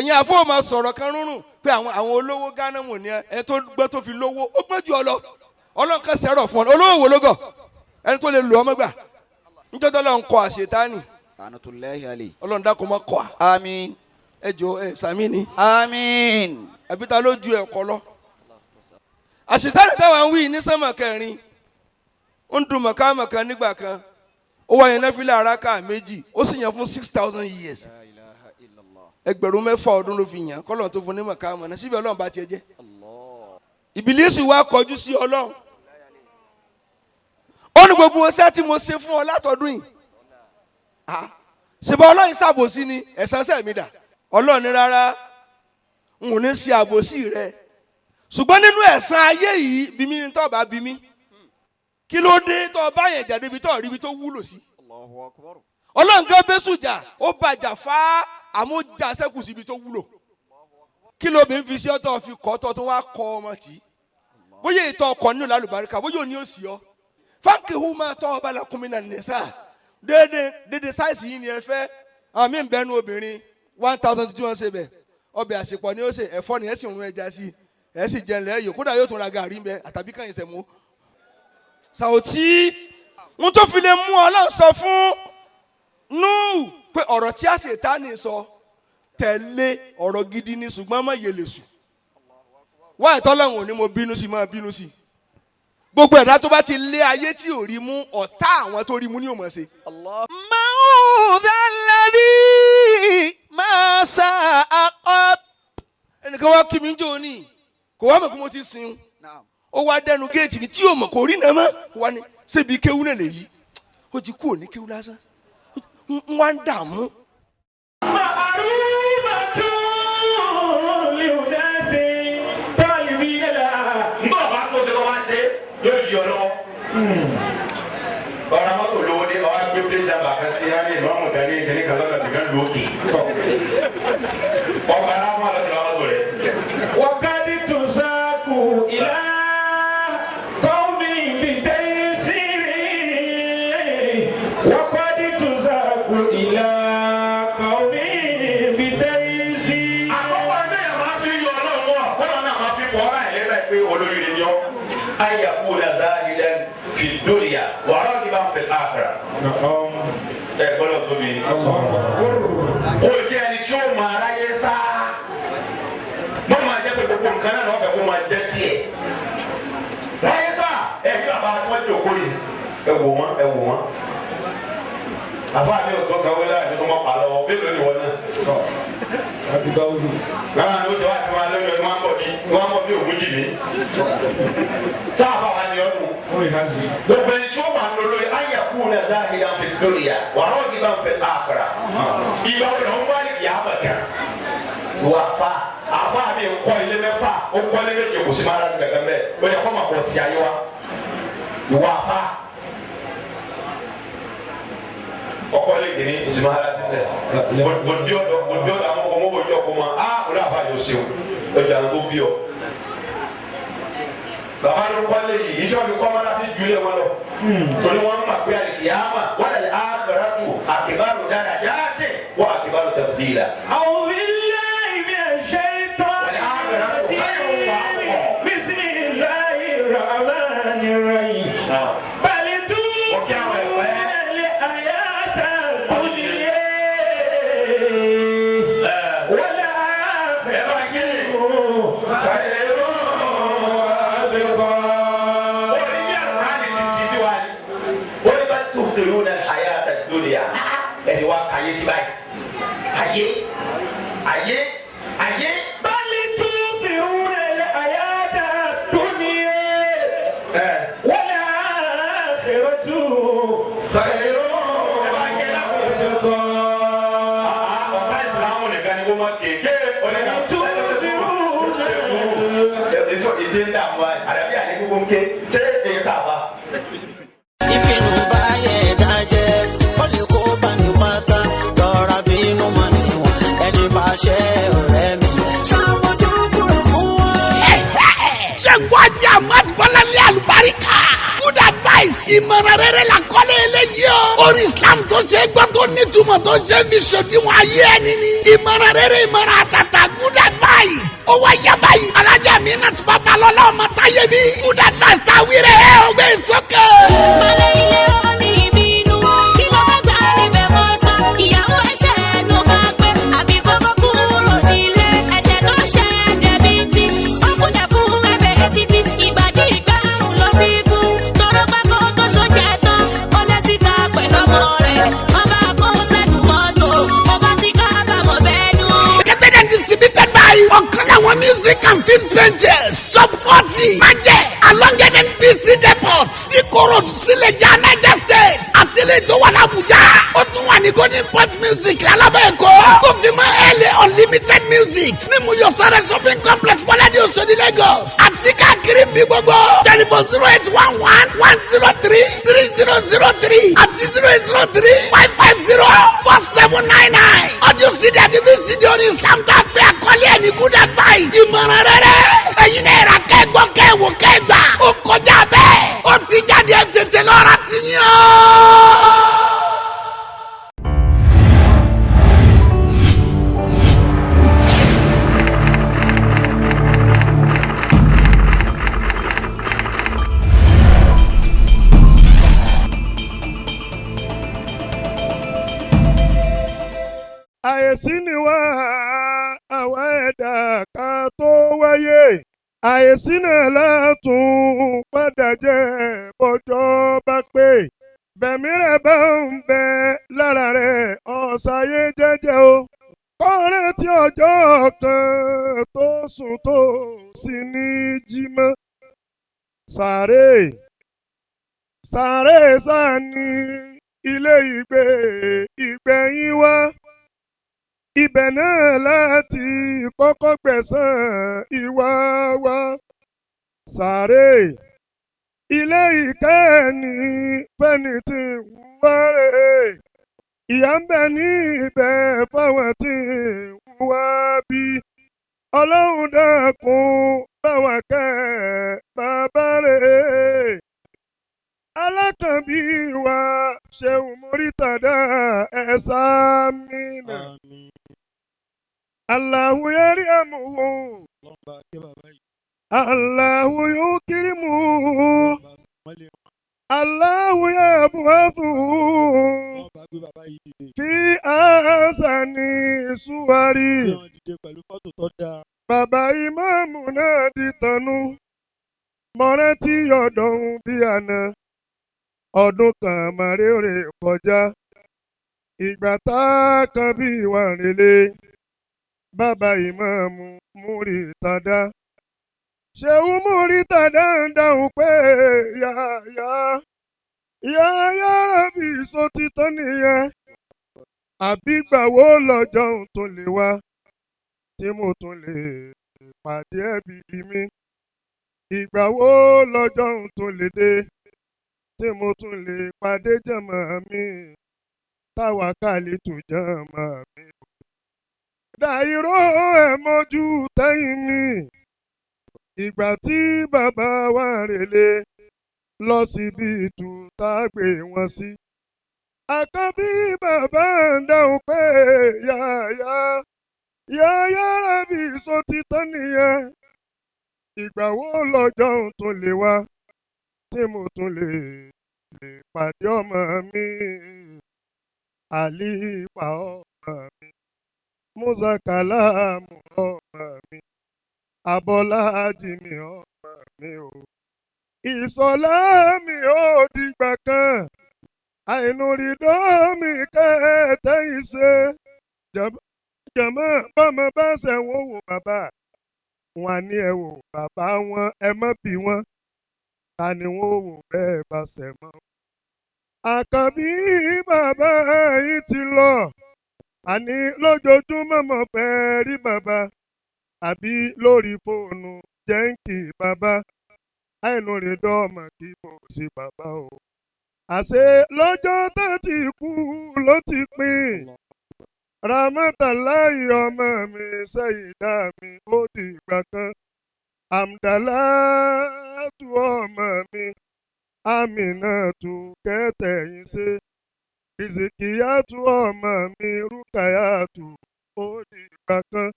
ẹ̀yin àfọwọ́ máa sọ̀rọ̀ kan rúnrún pé àwọn olówó Ghana wò ní ẹ tó gbọ́n tó fi lówó ó gbọ́n jù ọ lọ Ọlọ́run kan sẹ́rọ̀ fún ọ olówó wo ló gọ̀ ẹni tó lè lò ọmọ gbà nítorí Ọlọ́run kọ àṣetánì Ọlọ́run dákun mọ́ kọ́ àmín ẹ jọ ẹ sàmì ni àmín àbí ta ló ju ẹ̀kọ́ lọ. àṣetánì táwọn wí ní sánmà kẹrin ó ń dun mọ̀kámọ̀ká nígbà kan ó wáyé náfìlà àràkà méjì ó sì yàn fún 6,000 years 6,000 ọdún ló fi yàn kọ́lọ́n tó fún ní mọ̀kámọ̀ náà síbi Ọlọ́run bá tiẹ̀ jẹ́. Ìbílísì wá kọjú sí Ọlọ́run ó ní gbogbo ọṣẹ́ tí mo ṣe fún ọ látọdún yìí ṣèbá Ọlọ́run ṣàbòsí ni ẹ̀san ṣẹ̀ mi dà Ọlọ́run ní rárá n ò ní ṣe àbòsí rẹ ṣùgbọ́n nínú ẹ̀san ayé yìí bí mi ní tọ́ bá bí mi kí ló dé tọ́ bá yẹn jáde ibi tọ́ rí ibi tó wúlò sí. Ọlọ́run gan bẹ́sù jà ó bàjà fá àmójà sẹ́kù síbi tó wúlò kí ló bí ń fi sí ọtọ́ fi kọ́ tọ́ tó wá kọ́ ọmọ tì í bóyá ìtọ́ ọkọ̀ nínú lálùbáríkà bóyá òní ò sí ọ fáńkì hu máa tọ́ ọba làkúnmí náà nìṣá déédéé sáìsì yìí ni ẹ fẹ́ àwọn míì ń bẹnu obìnrin 1,000 tí wọ́n ṣe bẹ̀ ọbẹ̀ àṣepọ̀ ni ó ṣe ẹ̀fọ́ ni ẹ sì rún ẹja sí ẹ sì jẹ ńlẹ̀ yòó kódà yóò tún ra gàrí ń bẹ àtàbí kàn yín sẹ̀mú. Sàòtí ń tó fi lè mú Ọlọ́run sọ fún Núù pé ọ̀rọ̀ tí Àṣetánì sọ tẹ̀lé ọ̀rọ̀ gidi ni ṣùgbọ́n má yẹ lè sùn. Wá ìtọ́lọ́run ò ní mo bínú sí máa bínú sí. Gbogbo ẹ̀dá tó bá ti lé ayé tí ò rí mú ọ̀tá àwọn tó rí mú ní òmò ṣe. Ma'udha alladhi ma sa'aqat. Ẹnìkan wá kí mi ń jò ní kò wá mọ̀ pé mo ti sin ó wá dẹnu géètì ní tí yóò mọ̀ kò rí náà mọ́ wá ní ṣébi kéwú náà lè yí ó ti kú òní kéwú lásán ń wá ń dààmú. Ọ̀rọ̀ mọ́tò lówó dé ọ̀rọ̀ gbé plé dábàá kan sí ayé ìmọ̀mù dání ìkíní kan lọ́dọ̀ tìǹkan lókè. Ọ̀gá náà fún àlọ́ tí wọ́n mọ́tò rẹ̀. Wákàtí tó sáàkù ìlà kọ́ọ̀mì bìtẹ́ sírí. Wákàtí tó sáàkù ìlà kọ́ọ̀mì bìtẹ́ sírí. Àkọ́kọ́ ẹgbẹ́ yẹn máa fi yọ ọlọ́run wọn kọ́lọ́ náà máa fi fọ́ ọ́rá ẹ̀lẹ́bàá pé olórí rẹ̀ yọ. Ayé àkúrò náà záhìlẹ̀ fi dúnìyà wàhálà kí bá ń fẹ́ àkàrà. Ẹ gbọ́dọ̀ tóbi. Kò jẹ́ ẹni tí ó máa ráyé sá. Mo máa jẹ́ pé gbogbo nǹkan náà lọ́fẹ̀ẹ́ kó máa jẹ́ tiẹ̀. Ráyé sá ẹ̀ kí bàbá tí wọ́n jòkó yìí. Ẹ wò wọ́n ẹ wò wọ́n. Àfa mi ò tó kawé láì ní tó mọ̀ pa lọ́wọ́ bí lónìí wọ́n náà. Báwa ni ó ṣe wá sí wa lórí ọdún wọn bọ̀ bí ògùn jì mí. Sáà wa ni ọdún. Gbogbo ẹni tí ó máa ń lò lórí ayé kú ní ẹ̀sán àti ìyá fi lórí ya wàá wọ́n kí bá ń fẹ́ àkàrà. Ìgbà wo ló ń wá ní ìyá àbàkà? Wà fa àfa mi kọ́ ilé mẹ́fà ó kọ́ ilé méje kò sí máa láti gàgán bẹ́ẹ̀ ó yẹ kó máa kọ́ sí ayé wa. Ìwà fa ọkọ ilé kìíní kò sí máa láti bẹ́ẹ̀. Bòdì ọ̀dọ̀ àwọn ọmọ owó ìjọ kó máa á ó dà bá yóò ṣeun ó jà ń tó bí ọ. Bàbá ló kọ́lé yìí ìjọba mi kọ́ máa láti ju ilé wọn lọ. Torí wọ́n mọ̀ pé àlìkìyàmà wọ́n lè àkàràtù àkìbárò dára jáde wọ́n àkìbárò tafdila. Àwọn ilé ìbí ẹ̀ṣẹ́ ìtọ́ Bismillahir Rahmanir Rahim. Bali tu wale ayata dunya wala akhiratu. Ẹsẹ̀ wa kàyé sí báyìí. Ayé. Bali tún fi rúnẹ̀ àyáda dúnìyẹ. Wala akhiratu. Ọ̀tá ìsìlámù nìkan ni wọ́n máa kéèké. Ìdí ń dààmú wa, àdàbí àlékún kó ń ké. Ṣé èyí sábà? Ìpinnu báyẹ̀ dájẹ́ ó lè kó bá ní pátá lọ́ra bínú mọ́ níwọ̀n ẹni bá ṣe ọ̀rẹ́ mi. Ṣàmójú kúrò fún wọn. Ṣé ń gbọ́ ajé Ahmad Bọ́láńlé Àlùbáríkà? Good advice. ìmọ̀ràn rere la kọ́lé eléyìí o. orí Islam tó ṣe gbọ́ tó nítumọ̀ tó ṣe fi ṣòdiwọ̀n ayé ẹni ni. ìmọ̀ràn rere ìmọ̀ràn àtàtà good advice. ó wá yaba yìí. alájà mi náà ti bá balọ̀lọ́ ọmọ táyé bí. good advice ta wíre ẹ̀ ọ́ gbé sókè. balẹ̀ ilé omi ìbínú kí ló fẹ́ gbà níbẹ̀ mọ́ sá. ìyàwó ẹ̀ṣẹ̀ ló bá pẹ́ àbí kókó kúrò nílé ẹ̀ṣẹ̀ tó ṣẹ̀ dẹ̀bi tí ó kúnlẹ̀ fún ẹ̀bẹ̀ títí ìgbàdí ìgbàrún ló fi fún tọrọ pápá tó ṣojẹ́ tán ó lé síta pẹ̀lú ọmọ rẹ̀ wọ́n bá kó sẹ́nu mọ́tò ó bá ti ká àbámọ̀ bẹ́ẹ̀ nù. marketed and distributed by ọ̀kan àwọn music and film ventures top 40 májẹ̀ alonged NBC depot Ìkòròdú Sílẹ̀jà Niger State àtìlẹ́ tó wà l'Àbújá ó tún wà ní Golden Port Music lálábẹ́ Èkó tó fi mọ́ ẹ̀lẹ́ unlimited music ní Muyosare shopping complex Bọ́ládé Òṣòdì Lagos àti káàkiri bí gbogbo telephone 08111033003 àti 08035504799 audio cd àti vcd orí Islam tá a gbé àkọlé ẹni good advice ìmọ̀ràn rere ẹ̀yin náà yẹra kẹ́gbọ́ kẹ́wò kẹ́gbà ó kọjá bẹ́ẹ̀ ó ti jáde ẹ̀ tètè lọ́ra ti yàn. àyèsí ni wá àwa ẹ̀dá ká tó wáyé àyèsí náà látún padà jẹ́ bọ́jọ́ bá pé bẹ̀mí rẹ̀ bá ń bẹ lára rẹ̀ ọ̀sáyé jẹ́jẹ́ o kọ́rẹ́ tí ọjọ́ kan tó sùn tó sì ní jímọ̀ sàré sàré sàní ilé ìgbé ìgbẹ̀yìn wá. Ibẹ̀ náà láti kọ́kọ́ gbẹ̀san ìwà wa. Sàré ilé ìkẹ́ni fẹ́ni tí ń wá rè. Ìyà ń bẹ ní ibẹ̀ fáwọn tí ń wá bí. Ọlọ́run dákun báwa kẹ́ bàbá rè. Alákànbí wa Ṣeun Murtada ẹ̀sà mìíràn. Allahu yarhamuhu. Allahu yukrimuhu. Allahu yab'athuhu. Fi ahsani suwari. Bàbá ìmáàmù náà di tanu. Mọ̀rántí ọ̀dọ̀hún bí àná. Ọdún kan màrèrè kọjá. Ìgbà tá a kan bí ìwà rèlé. Bàbá ìmáàmù Murtada Ṣeun Murtada ń dáhùn pé yáyá bí so ti tán nìyẹn àbí gbàwó lọ́jọ́ tó lè wá tí mo tún lè pàdé ẹbí mi ìgbàwó lọ́jọ́ tó lè dé tí mo tún lè pàdé jàmá mi táwa kálí tù jàmá mi. Dàìró ẹ̀ mọ́jú tẹ́yìn mi. Ìgbà tí bàbá wa rèlé lọ síbi ìtúta gbé wọn sí. Àkànbí bàbá ń dáhùn pé yáyá rábì so ti tán nìyẹn. Ìgbà wo lọ́jọ́ tó lè wá tí mo tún lè pàdé ọmọ mi. Àlífà ọmọ mi. Musa Kalamu ọmọ mi, Abọ́lájí mi ọmọ mi o. Ìsọ̀lá mi ò dìgbà kan, àìnúrídọ́ mi kẹ́tẹ́yìn ṣe. Jàmọ́ bọ́mọ bá ṣẹ̀wọ̀n wò bàbá, wọn ní ẹ wò bàbá wọn ẹ má bí wọn. Ta ni wọ́n wò bẹ́ẹ̀ bá ṣẹ̀ mọ́? Àkànbí bàbá yìí ti lọ. Àní lójoojúmọ́ mo fẹ́ rí bàbá àbí lórí fóònù jẹ́ǹkì bàbá àìnú rẹ̀ dọ́ọ̀mọ̀ kí mo sí bàbá o. Àṣé lọ́jọ́ tó ti kú ló ti pín. Ramatallahi ọmọ mi Sayyida mi ó di ìgbà kan. Amdalatu ọmọ mi Aminatu kẹ́tẹ̀yìn ṣe. Rìsìkìyàtú ọmọ mi Rúkàyàtú ó dìgbà kan.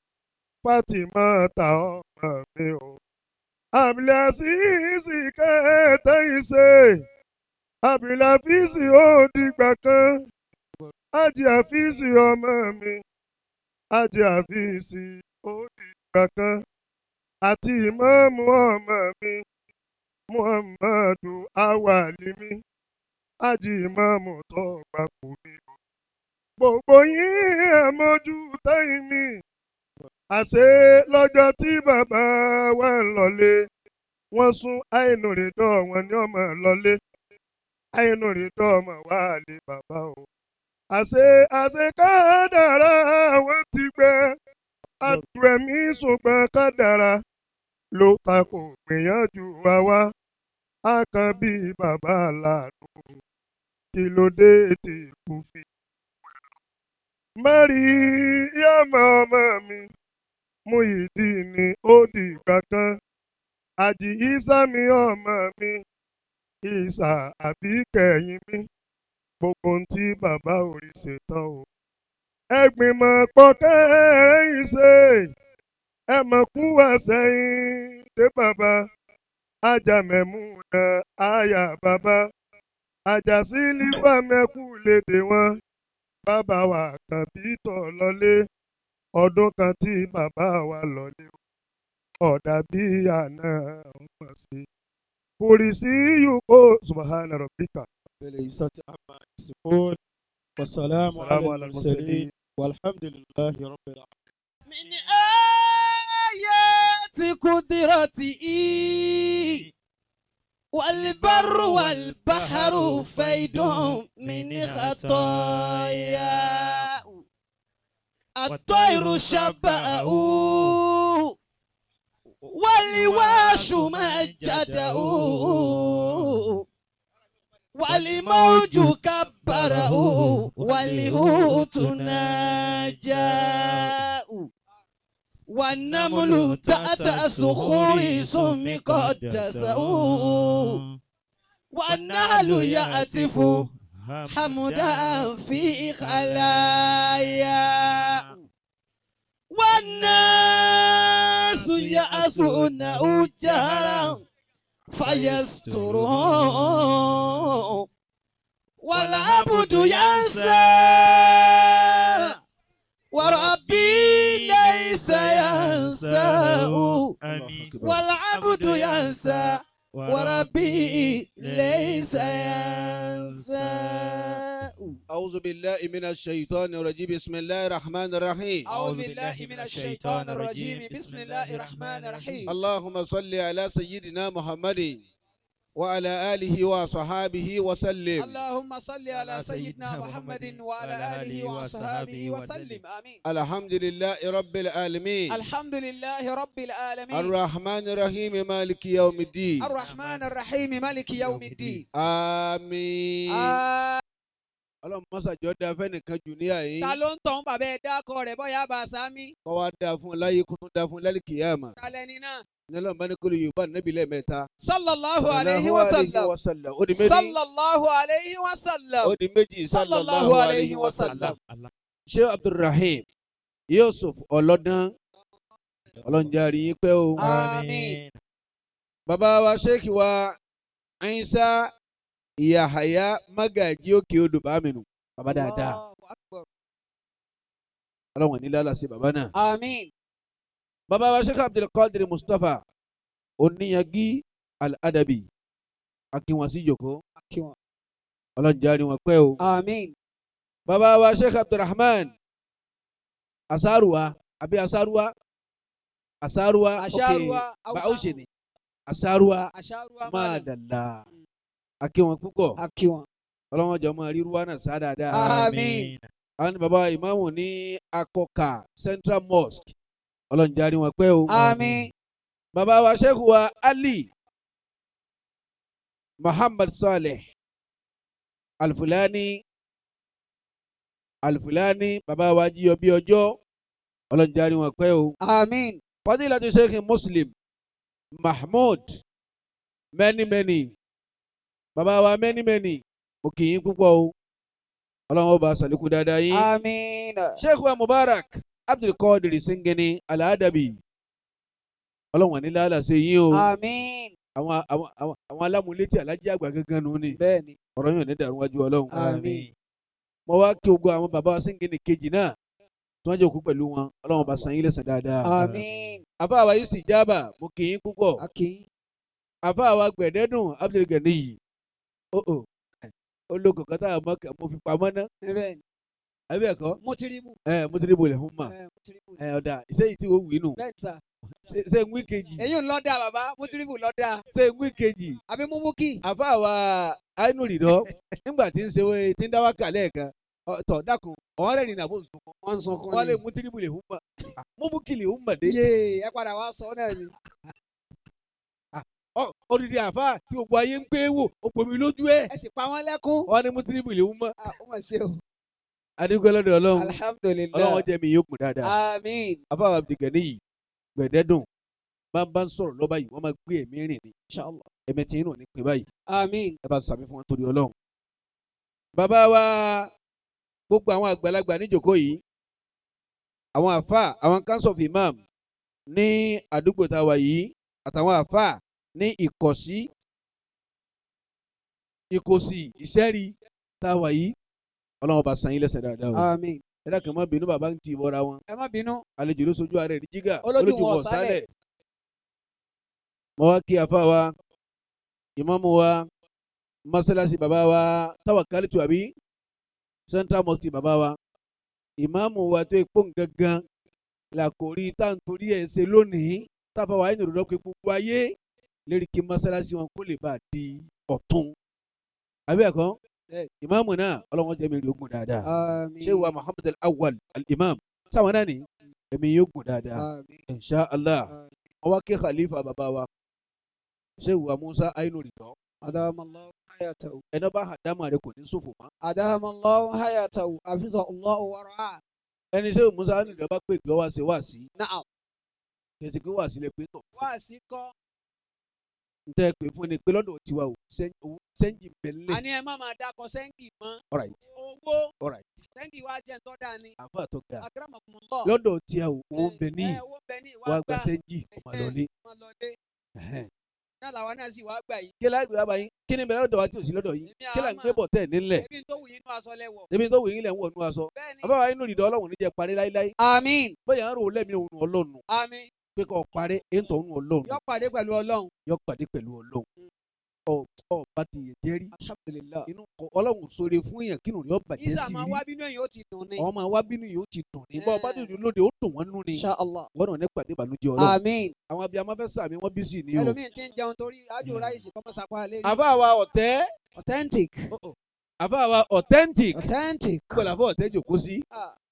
Fátímà ta ọmọ mi o. Abdulaziz kẹ́tẹ̀yìn ṣe. Abdulhafiz ó dìgbà kan. Ájì Àfíìsì ọmọ mi. Ájì Àfíìsì ó dìgbà kan. Àti ìmáàmù ọmọ mi. Muhammadu Awalimi. Ájì ìmáàmù tó gbà kú mi. Gbogbo yín ẹ mójú tẹ́yìn mi. Àṣé lọ́jọ́ tí bàbá wa ń lọlé. Wọ́n sún àìnú rẹ̀ dọ̀ wọ́n ní ọmọ lọlé. Àìnú rẹ̀ dọ̀ ọmọ wà lé bàbá o. Àṣé kádàrá wọ́n ti gbẹ. Àdùẹ̀mí ṣùgbọ́n kádàrá ló ta kò gbìyànjú wa wá. A kan bí bàbá làánú. Kí ló dé tí kò fi Màríyámà ọmọ mi. Muyideen ó dìgbà kan. Àjì Ìsá mi ọmọ mi. Ìsá àbíkẹ́yìn mi. Gbogbo ohun tí bàbá ò rí ṣetán o. Ẹ gbìmọ̀ pọ̀ kẹ́yìn ṣe. Ẹ mọ̀ kú wá sẹ́yìn dé bàbá. Ajá Mẹ̀múnà àyà bàbá. Ajá Sílífà mẹ́kù lédè wọn. Bàbá wa kan bí tọ̀ lọlé. Ọdún kan tí bàbá wa lọlé. Ọ̀dà bí àná ọmọ sí. Kùrìsí yìí kó subahana rabbika. بالعزة عما يصفون والسلام على المرسلين والحمد لله رب العالمين. من آيات قدرته والبر والبحر فيض من خطايا الطير شبأه والواش مجده والموج كبره والهوت ناجاه والنمل تحت الصخور سم قدسه والنهل يأتف حمدا في خلايا والناس يأسونه جهرا فيستره والعبد ينسى وربي ليس ينسى والعبد ينسى وربي ليس ينسى. أعوذ بالله من الشيطان الرجيم بسم الله الرحمن الرحيم. أعوذ بالله من الشيطان الرجيم بسم الله الرحمن الرحيم. اللهم صل على سيدنا محمد وعلى آله وصحابه وسلم. اللهم صل على سيدنا محمد وعلى آله وصحابه وسلم آمين. الحمد لله رب العالمين. الحمد لله رب العالمين. الرحمن الرحيم مالك يوم الدين. الرحمن الرحيم مالك يوم الدين. آمين. Ọlọ́run mọ́sá jọ da fẹ́nìkan jù ní àyín. Ta ló ń tọ́ bàbá ẹ̀ dákọ rẹ̀ bọ́yá bá a sámi? Kọ́ wa da fún un láyé kó tún da fún un lálẹ́ kìyàmá. Talẹ̀ ni náà. Nílọ́run bá ní kó lè Yorùbá nẹ́bí lẹ́ẹ̀mẹ́ta. Sallallahu alayhi wa sallam. Ó di méjì. Sallallahu alayhi wa sallam. Ó di méjì. Sallallahu alayhi wa sallam. Sheikh Abdulrahim Yusuf Ọlọ́dán. Ọlọ́njàrí yín pẹ́ o. Àmín. Bàbá wa Sheikh wa Isa Yahaya Magaji òkè odò báminu. Bàbá dáadáa. Ọlọ́run ní lálàá sí bàbá náà. Àmín. Bàbá wa Sheikh Abdulkadir Mustapha Oníyangí Al-Adabi. Akínwọ̀n sí ìjòkó. Ọlọ́njàrí wọn pẹ́ o. Àmín. Bàbá wa Sheikh Abdulrahman Asaruwa àbí Asaruwa. Asaruwa. Asaruwa. Báwùsì ni. Asaruwa. Asaruwa. Máàdàlá. Akínwọ̀n púpọ̀. Akínwọ̀n. Ọlọ́wọ́n jọ máa ríruwá náà sá dáadáa. Àmín. Àwọn ni bàbá ìmáàmù ní Akọkà Central Mosque. Ọlọ́njàrí wọn pẹ́ o. Àmín. Bàbá wa Sheikh wa Ali Muhammad Saleh Alfulani. Bàbá wa jíyọ bí ọjọ́. Ọlọ́njàrí wọn pẹ́ o. Àmín. Fadilatu Sheikh Muslim Mahmoud many bàbá wa mẹ́nìmẹ́nì mo kì í púpọ̀ o ọlọ́run ọba sàlékún dáadáa yín. Àmín. sheikh wa mubarak abdulkadir singeni aladabi ọlọ́run ní lálà ṣe yín o. Àmín. àwọn alámúlétí alájí àgbà gangan nù ni Bẹ́ẹ̀ni. ọ̀rọ̀ yóò ní dàrú wájú ọlọ́run. Àmín. mo wá kí ogun àwọn bàbá wa singeni kejì náà tí wọ́n jẹ́ òkú pẹ̀lú wọn ọlọ́run ọba san yín lẹ́san dáadáa. Àmín. àfa àwa yìí sì jábà mo kì í púpọ̀. Akin. àfa àwa gbẹ̀dẹ́dùn abdulgani yìí ológun kan tá a mọ̀ mo fi pamọ́ ná. Bẹ́ẹ̀ni. àbí ẹ̀kọ́. Mutiribu. mo ti rí bolẹ̀ fún ma. Mutiribu. ọ̀dà ìṣẹ́yìí tí ó wí nù. Bẹ́ẹ̀ni sà. ṣe ń wí kejì. Èyí ń lọ́dà bàbá. Mutiribu lọ́dà. ṣe ń wí kejì. Àbí Mumuki. àfa àwa ainuri dọ́ nígbà tí ń ṣe wé tí ń dá wákà lẹ́ẹ̀kan tọ̀ dákun ọ̀rẹ́ rìn nàbó sunkún. Wọ́n ń sunkún wọ́n lè ni. mutiribu lè fún ma Mumuki lè fún ma dé. Yé ẹ padà wá sọ náà ni. odidi àfa tí gbogbo ayé ń gbé wò ó pomi lójú ẹ̀. Ẹ sì pa wọ́n lẹ́kún. wọ́n ní mutiribu lè fún ma. Ó mà ṣe o. adigun ọlọ́dọ̀ ọlọ́run Alhamdulillah. ọlọ́run jẹ́ mi yóò kún dáadáa. Àmín. àfa àwa abdulgani yìí gbẹ̀dẹ́dùn bá ń sọ̀rọ̀ lọ́ba yìí wọ́n máa gbé ẹ̀mí rìn ní Inshallah. ẹ̀mí tí inú ní pé báyìí Àmín. ẹ bá sàmì fún wọn torí ọlọ́run. bàbá wa gbogbo àwọn àgbàlagbà níjòkó yìí àwọn àfà àwọn council of imam ní àdúgbò tá a wà yìí àtàwọn àfà ní ìkọ̀sí ìṣẹ́rí tá a wà yìí ọlọ́run bá san yín lẹ́san dáadáa o. Àmín. ẹ dákun má bínú bàbá ń tì í bọ́ra wọn Ẹ má bínú. àlejò ló sojú ara ẹ̀ ní jígà Olójú olójú wọn wọn sálẹ̀. sálẹ̀. mo wá kí àfà wa ìmáàmù wa mọ́sálásí bàbá wa Tawakalitu àbí central mosque bàbá wa ìmáàmù wa tó epo gangan làkòrí táǹtorí ẹ̀ ṣe lónìí táfà wa ẹ̀yìn òdòdó pé gbogbo ayé lérí kí mọ́sálásí wọn kó lè bá a di ọ̀tún. àbí ẹ̀kọ́ ìmáàmù náà ọlọ́wọ́n jẹ́ mi rí ogun dáadáa. Àmín. Sheikh wa Muhammad al-Awwal al-Imam sáwọn náà ní ẹ̀mí yóò gùn dáadáa. Àmín. insha Allah wọ́n wá kí khalifa bàbá wa Sheikh wa Musa Ainuri dọ́. Adamallahu hayatahu. ẹni bá àdámà rẹ kò ní ṣòfò mọ́. Adamallahu hayatahu. Hafizahullahu wa ra'ah. ẹni Sheikh Musa Ainuri dọ́ bá pè pé wá sí wáàsí Na'am. kẹsì pé wáàsí lè pé tọ̀. Wá sí kọ́. n tẹ́ pé fún ni pé lọ́dọ̀ tiwa o sẹ́ńjì bẹ̀lẹ̀. Àní ẹ má máa dákọ̀ sẹ́ńgì mọ́. all right Owó. all right Sẹ́ńgì wá jẹ́ ntọ́ dáa ni. àfa àtọ́gà Akramakumullah. lọ́dọ̀ tiẹ̀ o òun bẹ̀ ní Owó bẹ ní wàá gba sẹ́ńjì ọmọ lọ́lé. Wọ́n lọ dé. Náà làwọn náà sì wá gbà yìí. kí láì gbé wá báyìí kí ni bẹ̀rẹ̀ lọ́dọ̀ wa tí ò sí lọ́dọ̀ yìí Èmi kí là ń àmà. gbé bọ̀ tẹ̀ nílẹ̀ Ebi tó wù yín nú aṣọ lẹ́wọ̀. ebi tó wù yín lẹ̀ ń wọ̀ nú aṣọ. Bẹ́ẹ̀ni. àbáwá inú ìdọ̀ ọlọ́run níjẹ́ parí láíláí Àmín. bóyá ń rò lẹ́mí òun ọlọ́run Àmín. pé kò parí ètò òun ọlọ́run Yọ pàdé pẹ̀lú Ọlọ́run. yọ pàdé pẹ̀lú ọlọ́run ọ bá ti yẹ jẹ́rí Alhamdulillah. inú ọlọ́run sóore fún yẹn kínú rẹ̀ ọ bàjẹ́ Isa sí máa rí wá bínú èyí ó ti dùn ni. àwọn máa wá bínú yìí ó ti dùn ní bọ́ọ̀ bá dùn lóde ó dùn wọ́n nú ni Insha Allah. wọ́n náà ní pàdé ìbànújẹ́ ọlọ́run Àmín. àwọn abiyamọ fẹ́ sàmì wọ́n bí sí ni o. Ẹlòmíì ti ń jẹun torí ájò ráìsì kọ́mọ́ sapá lérí. àbá wa ọ̀tẹ́ Authentic. àbá wa authentic Authentic. gbọ́dọ̀ àbọ̀ ọ̀tẹ́ jòkó sí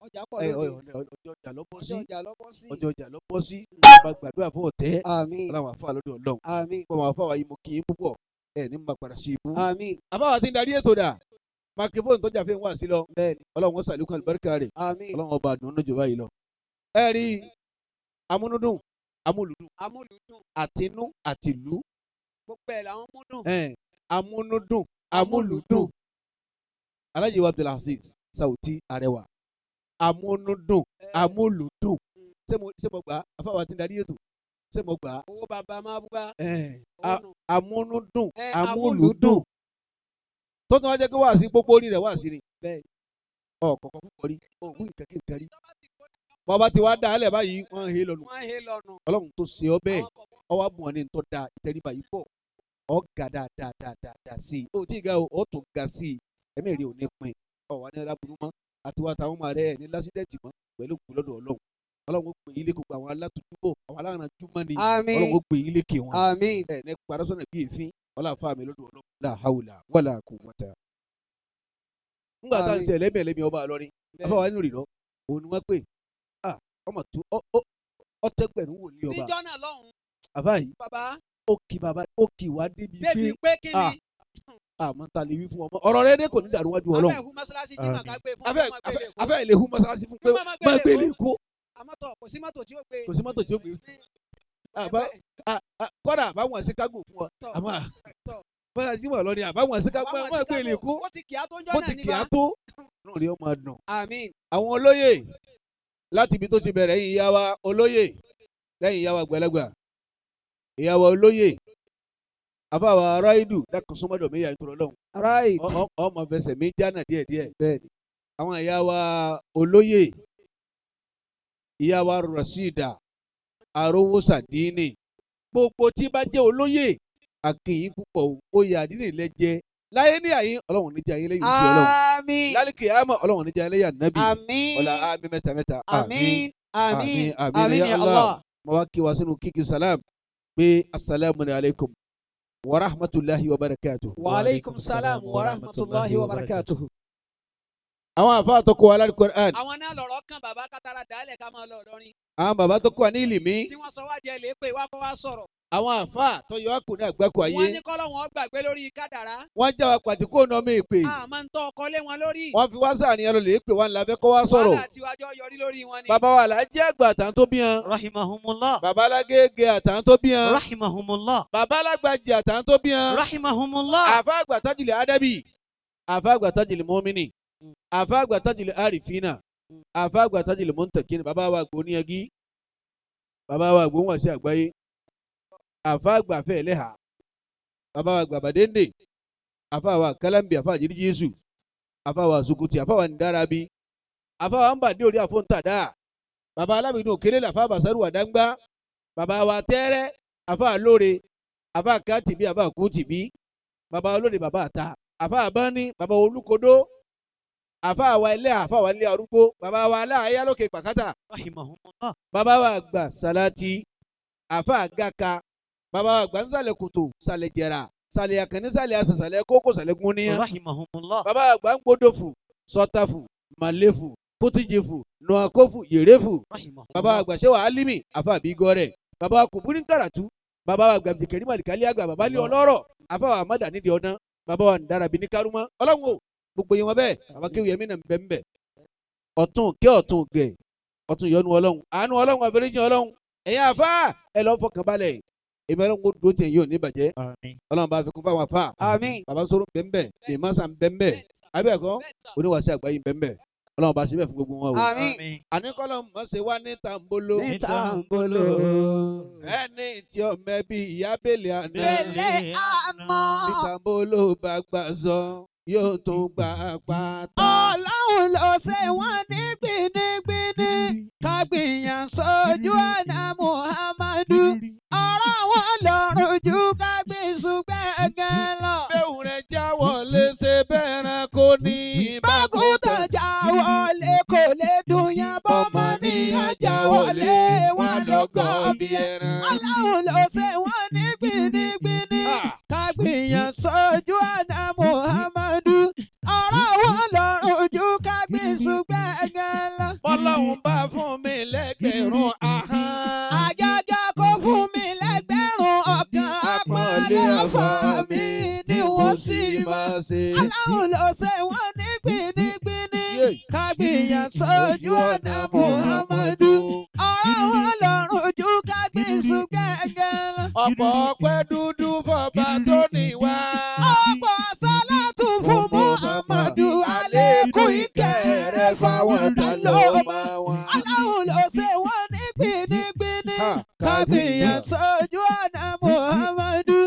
Ọjà pọ̀ lóde. ọjọ́ ọjà lọ́pọ̀ sí Ọjà lọ́bọ̀ sí. ọjọ́ ọjà lọ́pọ̀ sí bá gbàdúrà fún ọ̀tẹ́ Àmín. aláwọ̀ afọ àlọ́dọ̀ ọlọ́run Àmín. kọ́ àwọn afọ àwọn yìí mo kì í púpọ̀ ẹ̀ ní ma padà sí ibú. Àmín. àbá wa ti ń darí ètò dà microphone tó jà fi ń wá sí lọ Bẹ́ẹ̀ni. ọlọ́run ó sàlékún àlùbáríkà rẹ̀ Àmín. ọlọ́run ọba àdùnnú jù báyìí lọ. ẹ rí amúnúdùn amúlùdùn Amúlùdùn. àtinú àtìlú Gbogbo ẹ̀ làwọn mú dùn. amúnúdùn amúlùdùn Alhaji wa Abdulaziz Sauty Arẹwà amúnúdùn amúlùdùn ṣé mo gbà afáwa ti ń darí ètò ṣé mo gbà Owó bàbá máa bú bá. amúnúdùn Amúlùdùn. amúlùdùn tó tún wá jẹ́ kí wá sí gbogbo orí rẹ̀ wá sí ni ọ̀kọ̀ọ̀kan púpọ̀ rí òògùn ìkẹ́kẹ́ nǹkan rí bàbá tí wàá dá a lẹ̀ báyìí wọ́n ń he lọ́nu Wọ́n he lọ́nu. ọlọ́run tó ṣe ọ bẹ́ẹ̀ ọwọ́ bùn ọ́ ní tó da ìtẹríba yìí pọ̀ ọ ga dáadáa sí i ó tí ì ga o ó tó ga sí i ẹ̀mí rí òní pin ọ̀wá ní aláburú mọ́ àti wàá táwọn ọmọ rẹ̀ ní lásídẹ̀ẹ̀tì mọ́ pẹ̀lú òkú lọ́dọ̀ ọlọ́run ọlọ́run ó gbé yín lékè gbogbo àwọn alátùúgbò àwọn alárànjúmọ́ ni Àmín. ọlọ́run ó gbé yín lékè wọn Àmín. ẹ̀ ní parọ́sọ̀nà bíi èéfín ọlọ́àfáà mi lọ́dọ̀ ọlọ́run la hawla wala quwwata. ńgbà tá à ń Àmín. sẹ lẹ́mẹ̀lẹ́mì ọba àlọ́rin afọwọ́ nínú ìrìnà òun ni wọ́n pè ọmọ tó ọtẹgbẹ̀rún wò ní ọba Níjọ́ náà lọ́hùn. àbá yìí Bàbá. ó kì wá débi Débi pé pé kí ni. àmọ́ ta lè wí fún ọmọ ọ̀rọ̀ rẹ dé kò ní dàrú wájú ọlọ́run Abẹ́ ìhú mọ́ṣáláṣí jí màá ká gbé fún afẹ́ ọmọ gbélé kó. afẹ́ ilé hu mọ́sálásí fún pé Má má má gbélé gbélé kó Àmọ́tọ̀ kò sí mọ́tò tí ó gbé. kò sí mọ́tò tí ó gbé kọ́dà àbáwọn Chicago fún ọ Tọ̀. àmọ́ Tọ̀. báyà jí wà lọ ni àbáwọn àṣekà máa gbé ilé kú ó ti kì á tó ń jọ́ bó náà ti ní kì á bá. tó náà rí ọmọ dùn. àmín. àwọn olóyè láti ibi tó ti bẹ̀rẹ̀ yìí ìyá wa olóyè lẹ́yìn ìyá wa àgbàlagbà ìyá wa olóyè àfàwà ráìdù dákun súnmọ́dọ̀ mi yà ń tọrọ lọ́hùn. right. ọmọ fẹsẹ̀ mi jánà díẹ̀díẹ̀ bẹ́ẹ̀ ni àwọn ìyá wa olóyè ìyá wa rasida arówó sàdínì gbogbo tí bá jẹ́ olóyè àkìyìn púpọ̀ oyè àdínì lẹ́jẹ́ láyé ní àyín ọlọ́run níjà yín lẹ́yìn sí ọlọ́run àmín. lálùkì àmọ́ ọlọ́run níjà lẹ́yìn ànábì àmín. ọ̀là àmín mẹ́ta àmín. àmín. àmín àmín ya ya Allah Allah. mo wá kí wa sínú kíkì salam pé asalaamu alaykum wa rahmatulahi wa barakatuh. wa aleykum salaam wa rahmatulahi wa barakatuhu. àwọn àfa tó kọ́ wa láti Qur'an àwọn náà lọ̀rọ̀ kan bàbá kátàrà dálẹ̀ ká máa lọ lọ́rin. àwọn bàbá tó kọ́ wa ní ìlìmí tí wọ́n sọ wá jẹ́ lè pé wá kó wá sọ̀rọ̀. àwọn àfa tó yọ wá kù ní àgbákò ayé wọ́n ní kọ́lọ́ wọn gbàgbé lórí kádàrá. wọ́n já wa pàtí kó nà ọmọ èpè àmọ́ ń tọ́ ọkọ lé wọn lórí. wọ́n fi wá sàníyàn lọ lè pè wọ́n lábẹ́ kó wá sọ̀rọ̀ wàhálà tiwájọ́ yọrí lórí wọn ni. bàbá wa làájì àgbà àtàn tó bí yan rahimahumullah bàbá alágége àtàn tó bí yan rahimahumullah bàbá alágbàjì àtàn tó bí yan rahimahumullah àfa àgbà tájìlì ádábì àfa àgbà tájìlì mọ́mìnì àfa àgbà tájìlì àrífínà àfa àgbà tájìlì mọ́ntàkínì bàbá wa àgbò níyagí bàbá wa àgbò wọn sí àgbáyé àfa àgbà fẹ́ ẹlẹ́hà bàbá wa àgbà bàdéńdè àfa wa kálámbì àfa àjírí jésù àfa wa sukuti àfa wa ndarabi àfa wa mbàdé orí àfọ̀ntàdá bàbá alábìnrin òkèlè làfa àbàsárù àdáńgbá bàbá wa tẹ́rẹ́ àfa àlóore àfa kàtìbí àfa kùtìbí bàbá olóde bàbá àta àfa àbáni bàbá olúkodó àfa àwa ilé àfa àwa ilé arúgbó bàbá wa aláàyá lókè pàkátà rahimahumullah bàbá wa àgbà sàlátì àfa àgàkà bàbá wa àgbà nsàlẹ̀ kòtò sàlẹ̀ jẹ̀rà sàlẹ̀ àkànní sàlẹ̀ àṣà sàlẹ̀ kókó sàlẹ̀ gúnníyàn rahimahumullah bàbá wa àgbà ńgbódòfù sọtàfù màlẹ́fù pótíjìfù nùàkófù yèrèfù bàbá wa àgbà sẹ́wà álímì àfa àbígọ́rẹ̀ bàbá wa kùbúrí nkàràtú bàbá wa àgbà bìkẹ́rì màlìkálí àgbà bàbá lé ọlọ́rọ̀ àfa wa àmàdà nídìí ọdán bàbá wa ndàràbí ní kárúmọ́ ọlọ́run o gbogbo yẹn wọn bẹ́ẹ̀ bàbá kéwì yẹmí nà ń bẹ́ ń bẹ́ ọ̀tún kí ọ̀tún gẹ̀ ọ̀tún yọnu ọlọ́run àánú ọlọ́run àfẹ́rẹ́jì ọlọ́run ẹ̀yin àfa ẹ̀ lọ́ fọkàn balẹ̀ èmi ọlọ́run kò dúró tẹ̀ yóò ní bàjẹ́ ọlọ́run bá fi kún fáwọn àfa àmín. bàbá sọ̀rọ̀ bẹ́ẹ̀ ìmọ̀sán bẹ́ẹ̀ abẹ́ẹ̀kọ́ oníwàásí àgbáyé bẹ́ẹ̀ ọlọ́run bá ṣe bẹ́ẹ̀ fún gbogbo wọn o. àmín. àníkọ́lọ́ mọ̀ ṣe wá ní tàǹbóló ní tàǹbóló. ẹni tí ọmọ ẹbí ìyá bèlè àná bẹ́lẹ̀ àná. ní tàǹbóló bá gbà sọ yóò tún gbà pátá. ọlọ́run ló ṣe wọ́n ní gbinigbini ká gbìyàn sójú ọ̀nà muhammadu ọ̀rọ̀ wọn lọ́rùn ju ká gbìsùn gbẹ̀gàn lọ. bẹ́ẹ̀ rẹ̀ jáwọ́ lè ṣe bẹ́ẹ̀ rẹ̀ kò ní bákútà já wọlé kò lè dùn yàn bọ́mọ níyàn já wọlé wọn lọ́gọ́ bí ẹran. ọlọ́run ló ṣe wọ́n ní gbinigbini ká gbìyàn sójú ọ̀nà muhammadu ọ̀rọ̀ wọn lọ́rùn ju ká gbìsùn gbẹ̀gàn lọ. ọlọ́run bá fún mi lẹ́gbẹ̀rún ahọ́n. àjàjà kó fún mi lẹ́gbẹ̀rún ọkàn àpọ́nlé ọ̀fà mi ni wọ́n sì máa ṣe. ọlọ́run ló ṣe wọ́n ní gbinigbini ká gbìyàn sójú ọ̀nà muhammadu ọ̀rọ̀ wọn lọ́rùn ju ká gbìsùn gbẹ̀gàn lọ. ọ̀pọ̀ ọpẹ́ dúdú fọba tó níwá. ọ̀pọ̀ sálátù fún muhammadu àlékún ìkẹ́ fáwọn tó lọ mọ́ wọn. ọlọ́run ló ṣe wọ́n ní gbinigbini ká gbìyàn sójú ọ̀nà muhammadu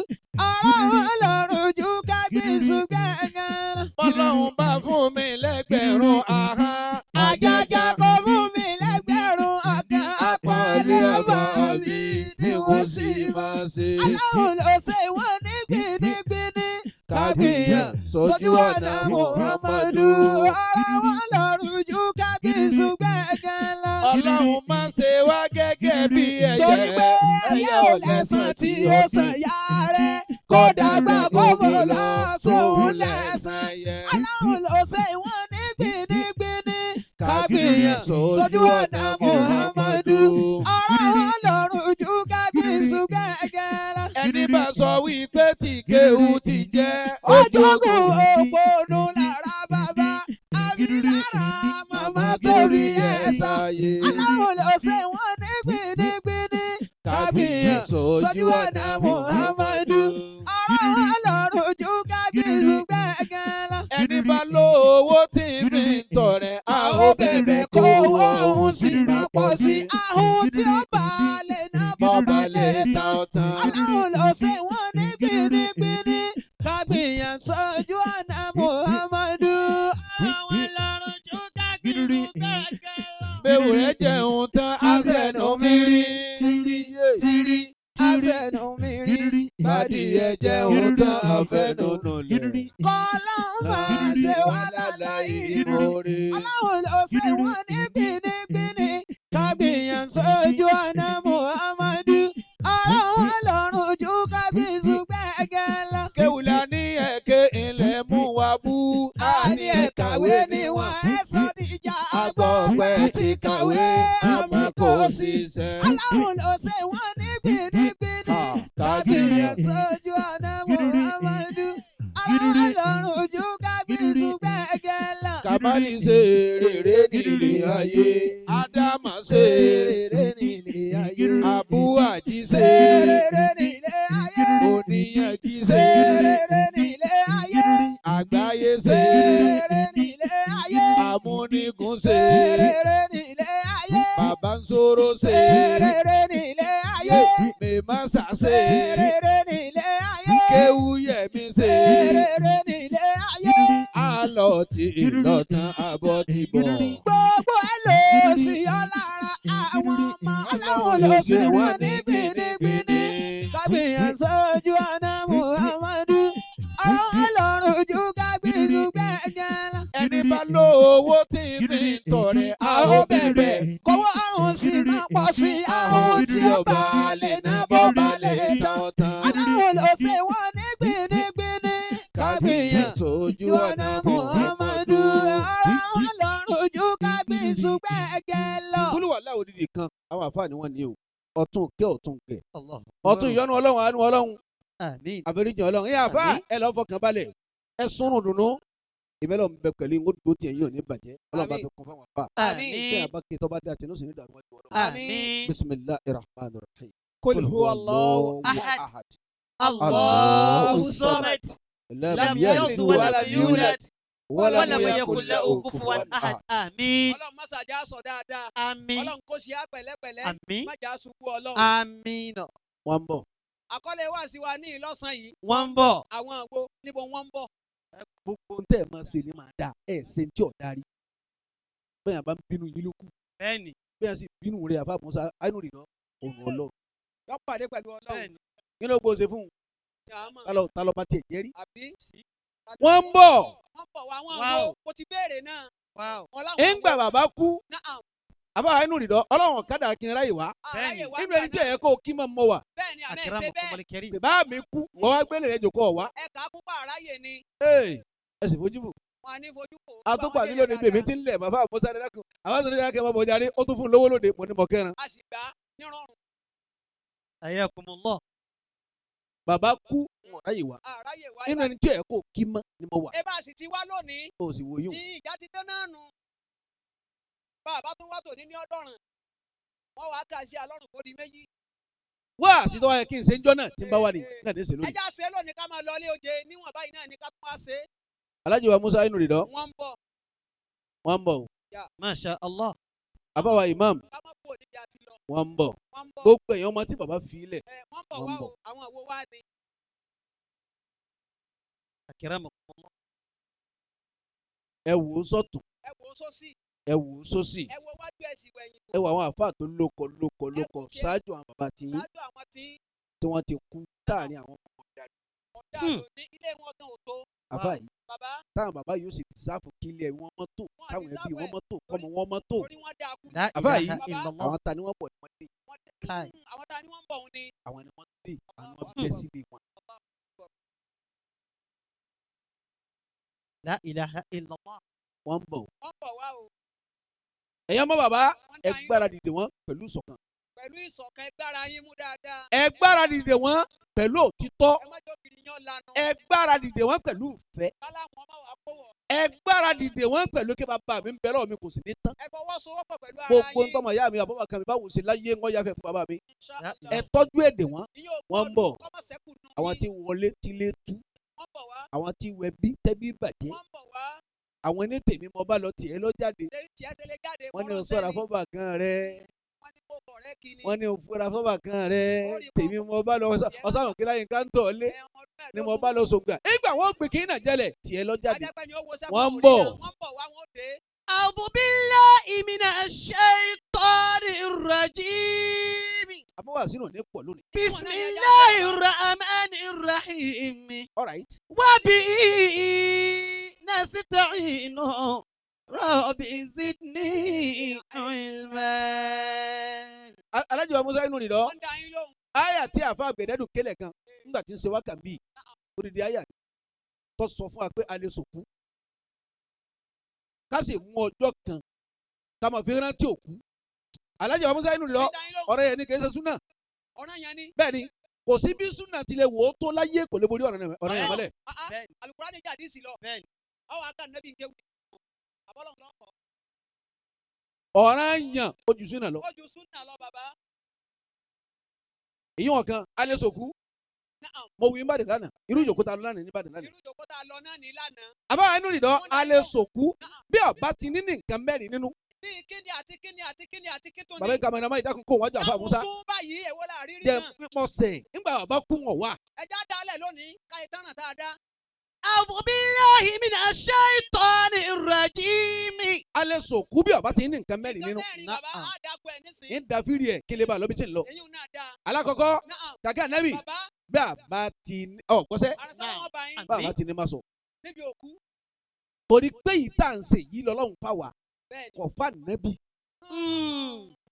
ọ̀rọ̀ wọn lọ́rùn ju ká gbìsùn gbẹ̀gàn lọ. ọlọ́run bá fún mi lẹ́gbẹ̀rún ahọ́n. àjàjà kò fún mi lẹ́gbẹ̀rún ọkàn àpọ́nlé ọba mi ni wọ́n sì máa ṣe. ọlọ́run ló ṣe wọ́n ní gbinigbini ká gbìyàn sójú ọ̀nà muhammadu ọ̀rọ̀ wọn lọ́rùn ju ká gbìsùn gbẹ̀gàn lọ. ọlọ́run máa ṣe wá gẹ́gẹ́ bí ẹyẹ. torí pé ẹyẹ ò lẹ́sàn tí ó sàn yá rẹ̀ kó dàgbà kó bò lọ sóhun lẹ́sàn yẹ. ọlọ́run ló ṣe wọ́n ní gbinigbini ká gbìyàn sójú ọ̀nà muhammadu ọ̀rọ̀ wọn lọ́rùn ju ká gbìsùn gbẹ̀gàn lọ. ẹni bá sọ wípé tí kéwù ti jẹ́. ojúkùn òpónú lára bàbá àbí lára màmá tóbi ẹ̀ sáyé. ọlọ́run ló ṣe wọ́n ní gbinigbini ká gbìyàn sójú ọ̀nà muhammadu ọ̀rọ̀ wọn lọ́rùn ju ẹni bá lówó tí mi tọrẹ a ó bẹ̀bẹ̀ kó òun sì máa pọ̀ sí ahun tí ó bá lè ná bọ́ba lè ta ọ̀tàn. Ọlọ́run ló ṣe wọ́n ní gbinigbini kágbìyàn sójú ọ̀nà Muhammadu. Àwọn lọ́rùn jù kágbìyàn kẹ̀kẹ́ lọ. Bẹ́wò ẹ jẹun tán àṣẹ̀nù mi rí. Tírí àṣẹ̀nù mi rí. bádì ẹ jẹun tán àfẹnunù lẹ̀. Kọ́lọ́hún máa ṣe wá láláì ìmoore. Ọlọ́run ló ṣe wọ́n ní gbinigbini kágbìyàn sójú ọ̀nà Muhammadu. Ọlọ́run lọ́rùn jù kágbìyàn kẹ̀kẹ́ lọ. Kéwùlà ní ẹ̀kẹ́ ilẹ̀ mú wa bú. Àní ẹ̀kàwé ni wọ́n ẹ̀ sọ níjà. Agbọ̀pẹ̀ ti kàwé àmọ́ kò ṣiṣẹ́. Ọlọ́run ló ṣe wọ́n ní gbinigbini kágbìyàn sójú ọ̀nà Muhammadu. Ọlọ́run lọ́rùn jù kágbìyàn kẹ̀kẹ́ lọ. Kàmáàlì ṣe rere nílé ayé. Ádámà ṣe Rere nílé ayé. Àbú Àjí ṣe Rere nílé ayé. Oníyànjú ṣe Rere nílé ayé. Àgbáyé ṣe Rere nílé ayé. Amúnigún ṣe Rere nílé ayé. Bàbá ń sọ̀rọ̀ ṣe Rere nílé ayé. Mèmásà ṣe Rere nílé ayé. Kéwúyẹ̀mí ṣe Rere nílé ayé. Àlọ́ ti ìlọ̀tàn àbọ̀ ti bọ̀. Gbogbo ẹ̀ ló sì yọ lára àwọn ọmọ Ọlọ́run ló sì wọ́n ní gbinigbini. Kágbìyàn sójú ọ̀nà Muhammadu. Ọlọ́run jù kágbìyàn gbẹ̀gẹ̀ lọ. Ẹni bá lówó tí mi tọrẹ a ó bẹ̀bẹ̀. Kówó ọ̀hún sì máa pọ̀ sí ahun tí ó bá lè ná bó bá lè tán. Ọlọ́run ló ṣe wọ́n ní gbinigbini. Kágbìyàn sójú ọ̀nà Muhammadu. Ọlọ́run jù kágbìyàn gbẹ̀gẹ̀ lọ. Kúlùwàlá òdìdí kan àwọn àfáà ni wọ́n ní o. Ọ̀tún kẹ́ ọ̀tún kẹ́. Ọ̀tún ìyọ́nú Ọlọ́run àánú Ọlọ́run. Àmín. Àforíjì Ọlọ́run. Ẹ àfáà ẹ lọ fọkàn balẹ̀. Ẹ súnrùn dùnú. Ìbẹ́lẹ̀ ń bẹ pẹ̀lú ìwọ́n dúró tiẹ̀ yóò ní bàjẹ́. Ọlọ́run bá fi kún fáwọn àfáà. Àmín. Bẹ́ẹ̀ àbá kí tọ́ bá dé àtẹnusí ní ìdààmú ẹ̀jọ̀ Ọlọ́run. Àmín. Bismillahir Rahmanir Rahim. Qul huwa Allahu ahad. Allahu samad. Lam yalid wa lam yulad. Wa lam yakul lahu kufuwan ahad. Àmín. Ọlọ́run má ṣàjà sọ dáadáa. Àmín. Ọlọ́run kò ṣe á pẹ̀lẹ́pẹ̀lẹ́. Àmín. Má jà ṣubú Ọlọ́run. Àmín. Wọ́n ń bọ̀. Àkọlé wá sí wa ní ìlọ́sàn yìí. Wọ́n ń bọ̀. Àwọn àgbo níbo wọ́n ń bọ̀. Gbogbo ń tẹ̀ máa ṣe ni máa dà. Ẹ ṣe ń tí ò darí. Bẹ́ẹ̀ bá ń bínú yín ló kù. Bẹ́ẹ̀ni. Bẹ́ẹ̀ sì bínú rẹ̀ àfa Musa Ainú rìnà òun Ọlọ́run. Yọ pàdé pẹ̀lú Ọlọ́run. Bẹ́ẹ̀ni. Kí ló gbọ́ ṣe fún un? Yàmọ̀. Ta ló bá tiẹ̀ jẹ́rí? Àbí. Wọ́n ń bọ̀. Wọ́n bọ̀ wá wọn Wow. wo. Mo ti béèrè náà. Wow. Ńgbà bàbá kú. Náà. Àfa Ainú rìnà Ọlọ́run kádà kí n ráyè wá. Bẹ́ẹ̀ni. Nínú ẹni tí ẹ̀yẹ kó kí máa mọ wà. Bẹ́ẹ̀ni àmẹ́ ṣe Akramakumul bẹ́ẹ̀. karim. Bàbá mi kú. Wọ́n wá gbélé rẹ̀ jòkó ọ̀wá. Ẹ̀ka púpọ̀ àráyè ni. Ẹ sì fojú fò. Wọn á ní fojú fò. Àtúpà nílò ní bèbí tí ń lẹ̀ bàbá Musa rẹ̀ dákun. Àwọn sọ̀rọ̀ yàrá kẹ́mọ́ bọ̀jà rí. Ó tún fún un lówó lóde. Mo ní mọ̀ kẹ́ran. A sì gbà á nírọ̀rùn. Ayakumullah. Bàbá kú. Wọ́n ráyè wá. Àráyè wá. Nínú ẹni tí ẹ̀yẹ kó kí mọ́ ni mo wà. Ẹ bá a sì ti wá lónìí. O sì wòyún. Ní ìjà ti dán náà nù. Bàbá tún wá tòní ní ọ̀dọ́rùn. Wọ́n wá ká sí alọ́run kó di méjì. Wá àsìtọ́ ayẹ kí n ṣe ń jọ́ náà tí ń bá wà ní. Náà ní ṣe lónìí. Ẹja ṣe lónìí ká máa lọ ilé oje níwọ̀n báyìí náà ní ká tún wá ṣe. Alájì wa Musa Ainú rìnà. Wọ́n ń bọ̀. Wọ́n ń bọ̀. Masha Allah. Àbáwá imam. Ká má kú òní ìjà ti lọ. Wọ́n ń bọ̀. Wọ́n ń bọ̀. Gbogbo èèyàn ọmọ tí bàbá fi ilẹ̀. Wọ́n bọ̀ Wọ́n wá ń bọ̀. o. Àwọn àwo wá ni. Akramakumullah. Ẹ wò ó sọ́tún. Ẹ wò ó sósì. Ẹ wò ó sósì. Ẹ wo wájú ẹ sì wẹ̀yìn. Ẹ wò àwọn àfáà tó lóko ṣáájú àwọn bàbá tí Ṣáájú àwọn tí wọ́n ti kú táàrin àwọn ọmọ ọ̀dà ọ̀dà lóní ilé wọn gan ò tó. àfáà yìí. Bàbá. Táwọn bàbá yóò sì sáfù kí ilé wọn mọ́ tó káwọn ẹbí wọn mọ́ tó kọ́mọ wọn mọ́ tó. Orí wọn dáa kú. La àfáà ilaha yìí illallah. àwọn ta ni wọ́n pọ̀ ni wọ́n dé. Kai. Àwọn ta ni wọ́n ń bọ̀ òun ni. Àwọn ni wọ́n dé àwọn wọn bẹ́ sílé wọn. La ilaha illallah. Wọ́n ń bọ̀. Wọ́n bọ̀ wá o. Ẹ̀yàn mọ́ bàbá ẹ gbára dìde wọn pẹ̀lú ìṣọ̀kan. Pẹ̀lú ìṣọ̀kan ẹ gbára yín mú dáadáa. Ẹ gbára dìde wọn pẹ̀lú òtítọ́. Ẹ má jẹ́ òkìrì yan lanu. Ẹ gbára dìde wọn pẹ̀lú ìfẹ́. Kálá wọn máa wà kó wọ̀. Ẹ gbára dìde wọn pẹ̀lú kí bàbá mi ń bẹ lọ́wọ́ mi kò sì ní tán. Ẹ fọwọ́sowọ́pọ̀ pẹ̀lú ara Gbogbo yín. ń tọ́mọ ìyá mi àbọ̀bà kan mi báwo ṣe láyé ń yáfẹ́ fún bàbá mi. Inshallah. Ẹ tọ́jú èdè wọn. Ìyẹn ò Wọ́n ń bọ̀. gbọ́dọ̀ kọ́mọ sẹ́kù nù Àwọn yín. tí ń wọlé tí lé tú wọ́n bọ̀ wá. àwọn tí wẹ bí tẹ́bí bàjẹ́ wọ́n bọ̀ wá. àwọn ní tèmi mo bá lọ tiẹ̀ lọ jáde lẹ́yìn tí ẹ ṣe lè jáde. wọ́n ní o sọ̀rọ̀ fọ́bà kan rẹ wọ́n ní kó kọ̀ rẹ́ kí ni. wọ́n ní o fura fọ́bà kan rẹ tèmi mo bá lọ ọ̀sán òkè láyé nǹkan tọ̀ lé ni mo bá lọ sọ̀gbà ìgbà wọn gbè kí náà jẹlẹ̀ tiẹ̀ lọ jáde ajẹ́pẹ́ ni ó wo sẹ́kọ̀ọ́ wọ́n ń orí bọ̀. náà. wọ́n bọ̀ wá wọ́n dé. أعوذ بالله من الشيطان الرجيم àbúrò àsínú ní pọ̀ lónìí. بسم الله الرحمن الرحيم all right. وبه نستعين رب زدني علما. alájọ wa musa inú nìlọ wọ́n dá yín lóhùn. àyà tí àfa gbẹdẹdùn kélé kan nígbà tí ń ṣe wákà bíi odidi àyà tó sọ fún wa pé a lè sòkú ká sì mú ọjọ́ kan ká máa fi rántí òkú alájọ wa musa inú nìlọ wọ́n dá yín lóhùn. ọ̀rọ̀ yẹn ni kì í ṣe súnà ọ̀ràn yẹn ni. bẹ́ẹ̀ ni kò sí bí súnà tilẹ̀ wò ó tó láyé kò lè borí ọ̀rọ̀ yẹn mọ́lẹ̀. Bẹ́ẹ̀ni. alukurani jáde sí lọ. Bẹ́ẹ̀ni. ọwọ́ aka nẹ́bí ń kéwì. àbọ̀lọ́hún lọ́kọ̀. ọ̀ràn yàn ojú súnà lọ ojú súnà lọ bàbá. èyí wọn kan a lè sòkú Naam. mo wí Ìbàdàn lánàá irú ìjòkó ta lọ lánàá ní Ìbàdàn lánàá irú ìjòkó tá a lọ náà ní lánàá. àbáwá inú nìdọ́ a lè sòkú bí ọba ti ní nǹkan mẹ́rin nínú bíi kíni àti kíni àti kíni àti kí tó ní. bàbá ìkàmọ̀ ìnáwó ìdákun kó wájú àfa Musa sún báyìí èwo la rírí jẹ náà. pípọ̀ sẹ̀ nígbà bàbá kú wọn wá. ẹja dalẹ̀ lónìí káyé tánà tá a dá. أعوذ بالله من الشيطان الرجيم. a lè sòkú bí ọba ti ní nǹkan mẹ́rin nínú. mẹ́rin bàbá á dákú ẹ̀ nísìnyí. ń da fírí ẹ̀ kí lè bá lọ́bí tí ń lọ. èyí náà dá. alákọ̀ọ́kọ́ Naam. kàkẹ́ ànábì bàbá bí àbá ti ní gbọ́sẹ́ arásá wọn bá yín bí àbá ti ní má sọ. níbi òkú. torí pé yìí tá à ń ṣe yìí lọ́lọ́run fà wá bẹ́ẹ̀ ni. kọ̀fà nẹ́bì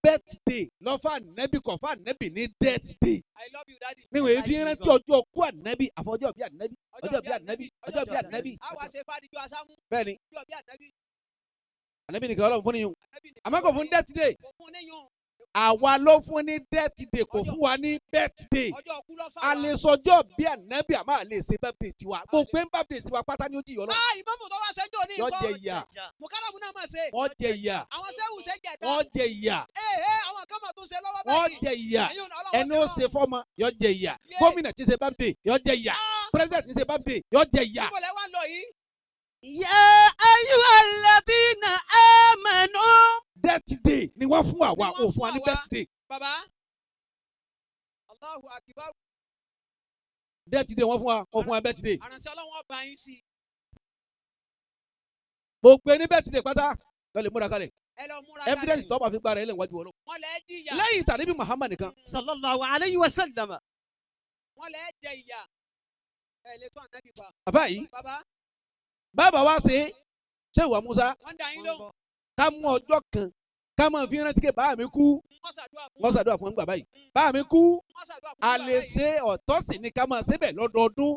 birthday lọ́fà nẹ́bì kọ̀fà nẹ́bì ní birthday. I love you daddy. níwọ̀n èyí fi rántí ọjọ́ kú ànábì àfọjọ́ bí ànábì ọjọ́ bí ànábì ọjọ́ bí ànábì. a wá ṣe fàdíjọ asámú. bẹ́ẹ̀ ni ọjọ́ bí ànábì. ànábì nìkan ọlọ́run fún ni yùn ànábì ni. àmọ́ kò fún birthday kò fún níyùn. àwa ló fún ní birthday kò fún wa ní birthday. ọjọ́ òkú lọ fà a wá. lè sọjọ́ bí ànábì àmọ́ a lè ṣe birthday tiwa gbogbo ń birthday tiwa pátá ni ó jìyọ lọ. ìmọ̀mù tó wá ṣẹ́jọ́ ní wọ́n nǹkan. jẹ ìyà mùkálàmù náà máa ṣe. wọ́n jẹ ìyà àwọn sẹ́wù ṣe jẹ tán. wọ́n jẹ ìyà àwọn kan máa tún ṣe lọ́wọ́ wọ́n báyìí. jẹ ìyà Ẹ̀yin ọ̀nà Ọlọ́run ẹni ó ṣe fọ́mọ yọ jẹ ìyà Yé. gómìnà tí ṣe birthday yọ jẹ ìyà president tí ṣe birthday yọ jẹ ìyà. níbo lẹ wá lọ yìí. يا أيها الذين آمنوا. birthday ni wọ́n fún àwa Ni wọ́n ò fún wa ní fún àwa. birthday bàbá. Allahu akbar. birthday wọ́n fún wa wọ́n fún wa birthday àránṣẹ́ Ọlọ́run ọba yín sí. gbogbo ẹni birthday pátá lọ lè múra kalẹ̀ ẹ lọ múra evidence tó bá fi gbára ẹ lẹ́yìn wájú ọlọ́run wọ́n lẹ jìyà. lẹ́yìn tàbí bí Muhammad nìkan صلى الله عليه وسلم. wọ́n lẹ jẹ ìyà. ẹ lè tó ànábì pa. bàbá yìí bàbá bàbá wa ṣe ṣé ìwà Musa wọ́n dá yín lóhùn. ká mú ọjọ́ kan ká máa fi rántí pé bàá mi kú wọ́n ṣàdúrà fún wọ́n ṣàdúrà fún gbà báyìí bàá mi kú wọ́n ṣàdúrà fún a bàbá lè yìí. ṣe ọ̀tọ̀ sí ni ká máa ṣe bẹ̀ lọ́dọọdún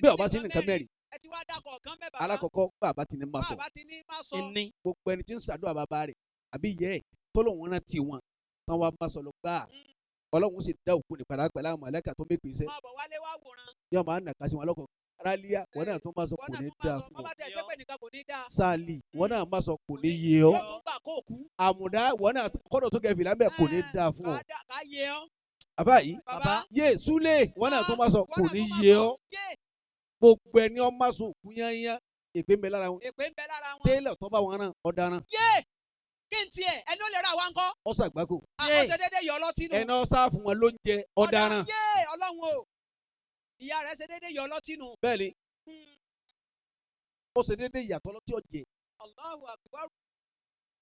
bí ọba ti ní nǹkan mẹ́rin ẹ ti wá dákọ̀ ọ̀kan bẹ́ẹ̀ bàbá. alákọ̀ọ́kọ́ bàbá ti ní má sọ bàbá ti ní má sọ. إني gbogbo ẹni tí ń ṣàdúrà bàbá rẹ̀ àbí ìyẹ́ ẹ̀ tó lòun rántí wọn tán wá má sọ lọ gbà ọlọ́run sì dá òkú ní padà pẹ̀lú àwọn mọ̀lẹ́kà tó mẹ́pẹ́ iṣẹ́ máa bọ̀ wálé wá wòran. yóò máa nà kásí wọn lọ́kọ̀ rálíà wọn náà tó má sọ wọ́n kò náà ní tún máa dáa sọ fún wọ́n ọ bá tẹ̀ ṣe pé nìkan kò ní dáa. sáàlì wọn náà má sọ kò ní yé ọ yóò tún gbà kó òkú. àmùdá wọn náà kọ́dọ̀ tó kẹ́ fìlà bẹ́ẹ̀ kò ní dáa fún ọ ká yé ọ. bàbá yìí bàbá yé súlẹ̀ wọn náà tó má sọ wọ́n kò náà ní tún máa yé sọ, ọ yé gbogbo ẹni ọ má sọ òkú yányán èpè ń bẹ lára wọn èpè ń bẹ lára wọn. tẹ́lẹ̀ tó bá wọn náà ọ̀daràn yé kí n tiẹ̀ ẹni ó lè ra wa ńkọ́. ọ̀sàgbákò àwọn ṣe déédéé yọ ọlọ́tí nù. ẹni ọ̀sá fún wọn lóúnjẹ ọ̀daràn yé ọlọ́run o ìyá rẹ̀ ṣe déédéé yọ ọlọ́tí nù. bẹ́ẹ̀ ni ó ṣe déédéé ìyàtọ̀ lọ́tí ọ̀jẹ̀ Allahu akbar.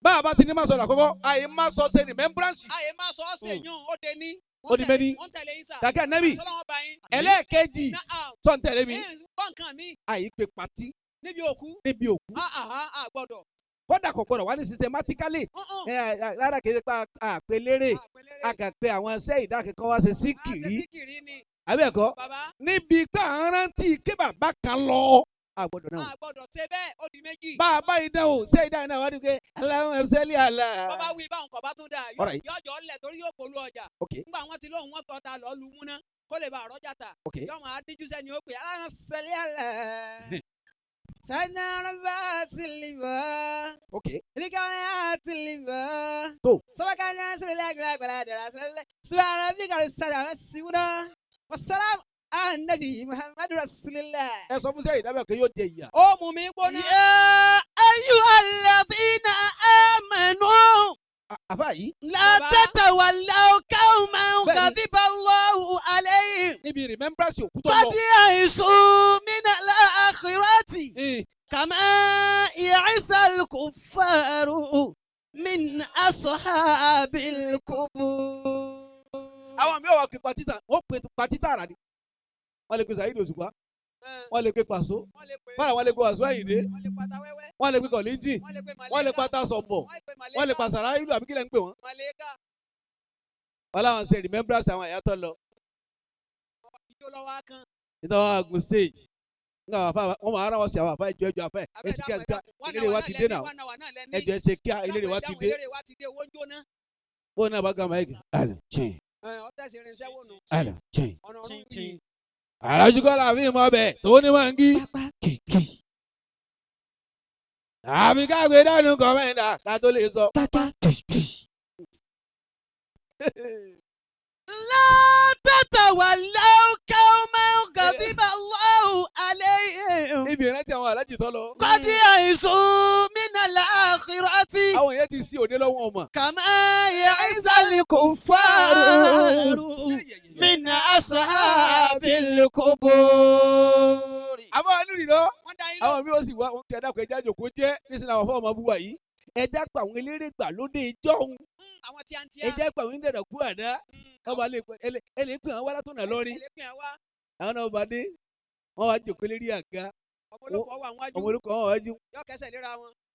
bá a bá ti ní má sọ̀rọ̀ àkọ́kọ́ àyè má sọ ṣe remembrance àyè má sọ ọ́ sèyún ó de ní. Ó di méní. wọ́n tẹ̀lé yín sà. dàkẹ́ nẹ́bì sọlọ́wọ́n bá yín. ẹlẹ́ẹ̀kejì Naam. sọ̀ǹtẹ̀lẹ́ mi bọ́ǹkan mi àyè pé pati níbi òkú. níbi òkú gbọ́dọ̀. kódà kò gbọdọ̀ wá ní systematically rárá kì í ṣe pé àpè lérè a kà pé àwọn iṣẹ́ ìdákẹ́kọ̀ọ́ wá ṣe síkìrí síkìrí ni. abẹ́ẹ̀kọ́ bàbá níbi pé à ń rántí kí bàbá kan lọ àgbọ̀dọ̀ náà gbọ́dọ̀ ṣe bẹ́ẹ̀ ó di méjì. bá a bá ìdánwò ṣé ìdáhùn náà wá ní pé aláwọ̀ ẹ̀ṣẹ́lẹ̀ àlà. bọ́bá wí báwọn kọ̀ bá tún dáa Alright. yọjọ́ lẹ̀ torí yóò polú ọjà. ok nígbà wọn ti lóhùn wọn kọta lọ lu múná kó lè bá àrọ́jà tà. ok yọmọ adíjú sẹ́ni ó pè aláwọ̀ sẹ́lẹ̀ àlẹ́. sanaraba tiliba. ok ilikawaya tiliba. tó sọ́wọ́kànnà sọ̀rọ̀lẹ́ àgbàlagbàlà dara sọ̀rọ̀lẹ́ sọ̀rọ̀ bí kàrí sàdà rẹ̀ síwúdà. wasalaam Anabi Muhammadu Rasulillah. ẹ sọ fún sẹ́yìn dábẹ́ pé yóò jẹ ìyà. Ó mú mi gbóná. يا أيها الذين آمنوا àfa yìí لا تتولوا قوما غضب الله عليهم níbi remembrance òkú tó lọ. قد يئسوا من الآخرة كما يئس الكفار من أصحاب القبور. àwọn mi ò wá pé patita wọ́n pè patita rà ni wọ́n lè pe Saheed Òṣùpá wọ́n lè pe Paso bára wọ́n lè pe Wasiu Ayinde wọ́n lè pe Kollington wọ́n lè pata sọ̀mbọ̀ wọ́n lè pa Sàrà ìlú àbí kílẹ̀ ń pè wọ́n. wọ́n láwọn ṣe remembrance àwọn àyàtọ̀ lọ. nítorí wọn àgùn stage nígbà wọn máa rán wọn sí àwọn àfa ẹjọ ẹjọ afẹ ẹsì kí ẹsì ìlérí wa ti dé náà ẹjọ ẹsì kí ìlérí wa ti dé wọn náà bá gàmà ẹgẹ. àlọ chain àlọ chain alájúkọ́ la fi mọ bẹ́ẹ̀ tó ní máa ń gí. àfi káàgbé dánú kọ́mẹ́ńdà ká tó lè sọ. لا تتولوا قوما غضب الله عليهم ibi ìrántí àwọn alájì tó lọ. قد يئسوا من الآخرة àwọn yẹn ti sí òde lọ́wọ́ ọmọ. كما يئس الكفار من أصحاب القبور. àmọ́ ẹnu nìlọ àwọn mi ò sì wá wọn kí ẹ̀dá kọ ẹja jòkó jẹ́ nísìnyí àwọn fọwọ́ ọmọ búwa yìí ẹja pa àwọn eléré gbà lóde ìjọ òun ẹja pa àwọn ìdẹ̀rẹ̀ kú àdá ọba lè pẹ́ ẹ lè pè wọ́n wá látọ̀nà lọ́rí àwọn náà bá dé wọ́n wá jòkó lérí àga ọmọ olùkọ́ wọn wájú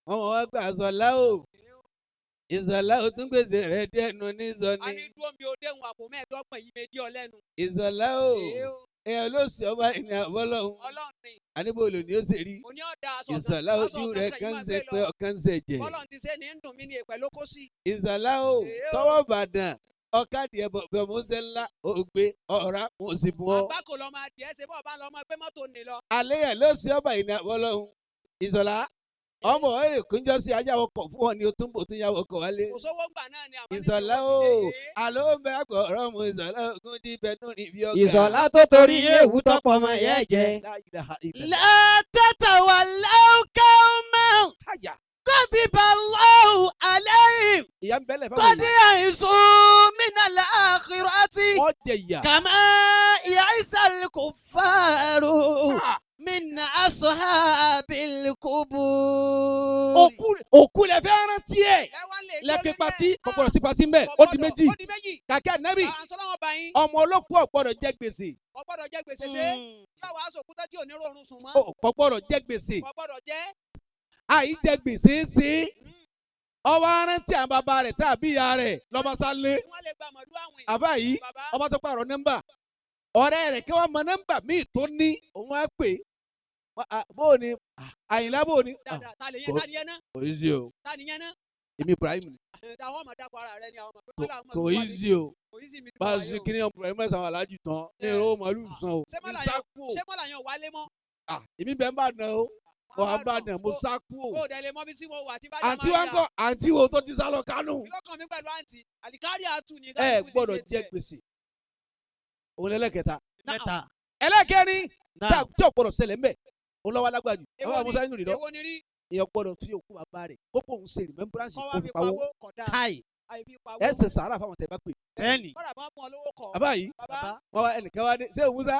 wọ́n wá gbà sọ̀lá o ìsọ̀lá o tún gbèsè rẹ̀ dẹ́nu ní sọ́ni ìsọ̀lá o èèyàn ló sì ọba ìní àbọ́lọ́hún àníbòlò ni ó ṣe rí ìsọ̀lá ojú rẹ̀ kàn ń ṣe pé ọkàn ń ṣe jẹ ìsọ̀lá o tọwọ́ Ìbàdàn ọ̀kadì ẹ̀bọ̀ bẹ̀ mọ́sẹ̀ ńlá ògbé ọ̀rá mo sì bù ọ́. alẹ́ yẹn ló sì ọba ìní àbọ́lọ́hún ìsọ̀lá ọmọ ẹ̀ kúnjọ́ sí ajá ọkọ̀ fún ọ ni o tún bò tún yà ọkọ̀ wálé. ìsọ̀lá o àlọ́ ń bẹ àgbọ̀rọ̀ mu ìsọ̀lá ogun ti bẹ tún níbi ọgá. Ìsọ̀lá tó torí ewu tọpọ ọmọ yẹn jẹ. لا تتولوا قوما غضب الله عليهم ìyá ń bẹ́lẹ̀ fáwọn قد èèyàn. يئسوا من الآخرة wọ́n jẹ ìyà. كما يئس الكفار من أصحاب القبور. òkú lẹ fẹ́ rántí ẹ̀ lẹ́pẹ́ pati kọ̀kọ̀rọ̀ sí pati mbẹ́ ó di méjì kàkẹ́ nẹ́bì ọmọ olókù ọ̀gbọ́dọ̀ jẹ gbèsè. Ọgbọ́dọ̀ jẹ gbèsè ṣe. Ṣáwa aṣọ òkúta tí ò ní rọrùn sùn mọ́. ọ̀gbọ́dọ̀ jẹ gbèsè. Ọgbọ́dọ̀ jẹ. àì jẹ gbèsè ṣe ọwọ́ arántí àwọn bàbá rẹ̀ tàbí ìyá rẹ̀ lọ́mọ sálé. àbá yìí ọmọ tó pààrọ̀ nọ́mbà ọ̀rẹ́ rẹ̀ kí wọ́n mọ nọ́mbà míì tó ní òun á pè bóò ni àyìnlá bóò ni. Ta ni yẹn náà? kò í sí o Ta ni yẹn náà? èmi Ibrahim ni. Àwọn ọmọ dàpọ̀ ara rẹ ni àwọn ọmọ. kò í sí o bá a ṣe kíní ọmọ Ibrahim mẹ́sàn-án aláàjì tán ní ìró màálù sàn o. Ṣé mọ́lá yẹn wálé mọ́? èmi bẹ́ẹ̀ bá dàn o wọ́n bá dàn mo sá kú o. Ó dẹ̀ lè mọ bí tí mo wà tí bá dá máa yà. àǹtí wa ń kọ́ àǹtí wo tó ti sá lọ Kánò. Ìlọ́kàn mi pẹ̀lú àǹtí àlìkárí àtù ní. ẹ gbọ́dọ̀ jẹ gbèsè òun lẹ́lẹ́kẹta. mẹ́ta. ẹlẹ́kẹrin tí ò gbọ́dọ̀ ṣẹlẹ̀ ńbẹ̀ òun lọ́wọ́ alágbàjù àwọn àmúṣá inú rẹ̀ lọ ìyẹn gbọ́dọ̀ fi òkú bàbá rẹ̀ kókó òun ṣe remembrance kó fi pawó káì. ẹ ṣe sàárà fáwọn tẹ̀ bá pè. bẹ́ẹ̀ni. bàbá yìí wọ́n wá ẹnìkan wá ní ṣé òwúsá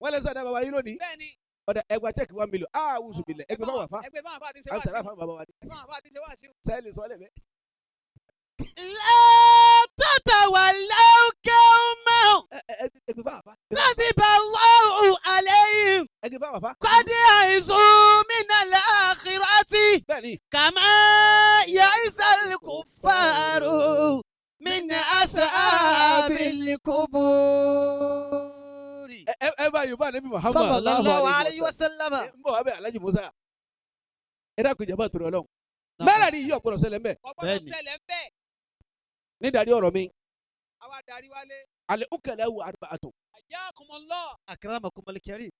wọ́n lè sọ̀dọ̀ bàbá yìí lónìí ọ̀dà ẹgbà check 1 million wùsùn bìlẹ̀ ẹgbẹ́ fáwọn àfa àwọn sàárà fáwọn bàbá wa ní. sẹ́ẹ̀lì sọ́ọ̀lẹ̀ bẹ́ẹ̀. لا تتولوا قوما غضب الله عليهم قد يئسوا من الآخرة كما يئس الكفار من أصحاب القبور. ẹ bá yorùbá níbi Muhammad sallallahu alayhi wa sallam. ń bọ̀ wá bẹ́ẹ̀ Alhaji Musa ẹ dákun ìjàmbá tó rọ lọ́hùn mẹ́rẹ̀ ni yíyọ̀ gbọ́dọ̀ ṣẹlẹ̀ ń bẹ̀. ní darí ọ̀rọ̀ mi alẹ́ ukẹlẹ́ wo arba'atu. akramakumul karim.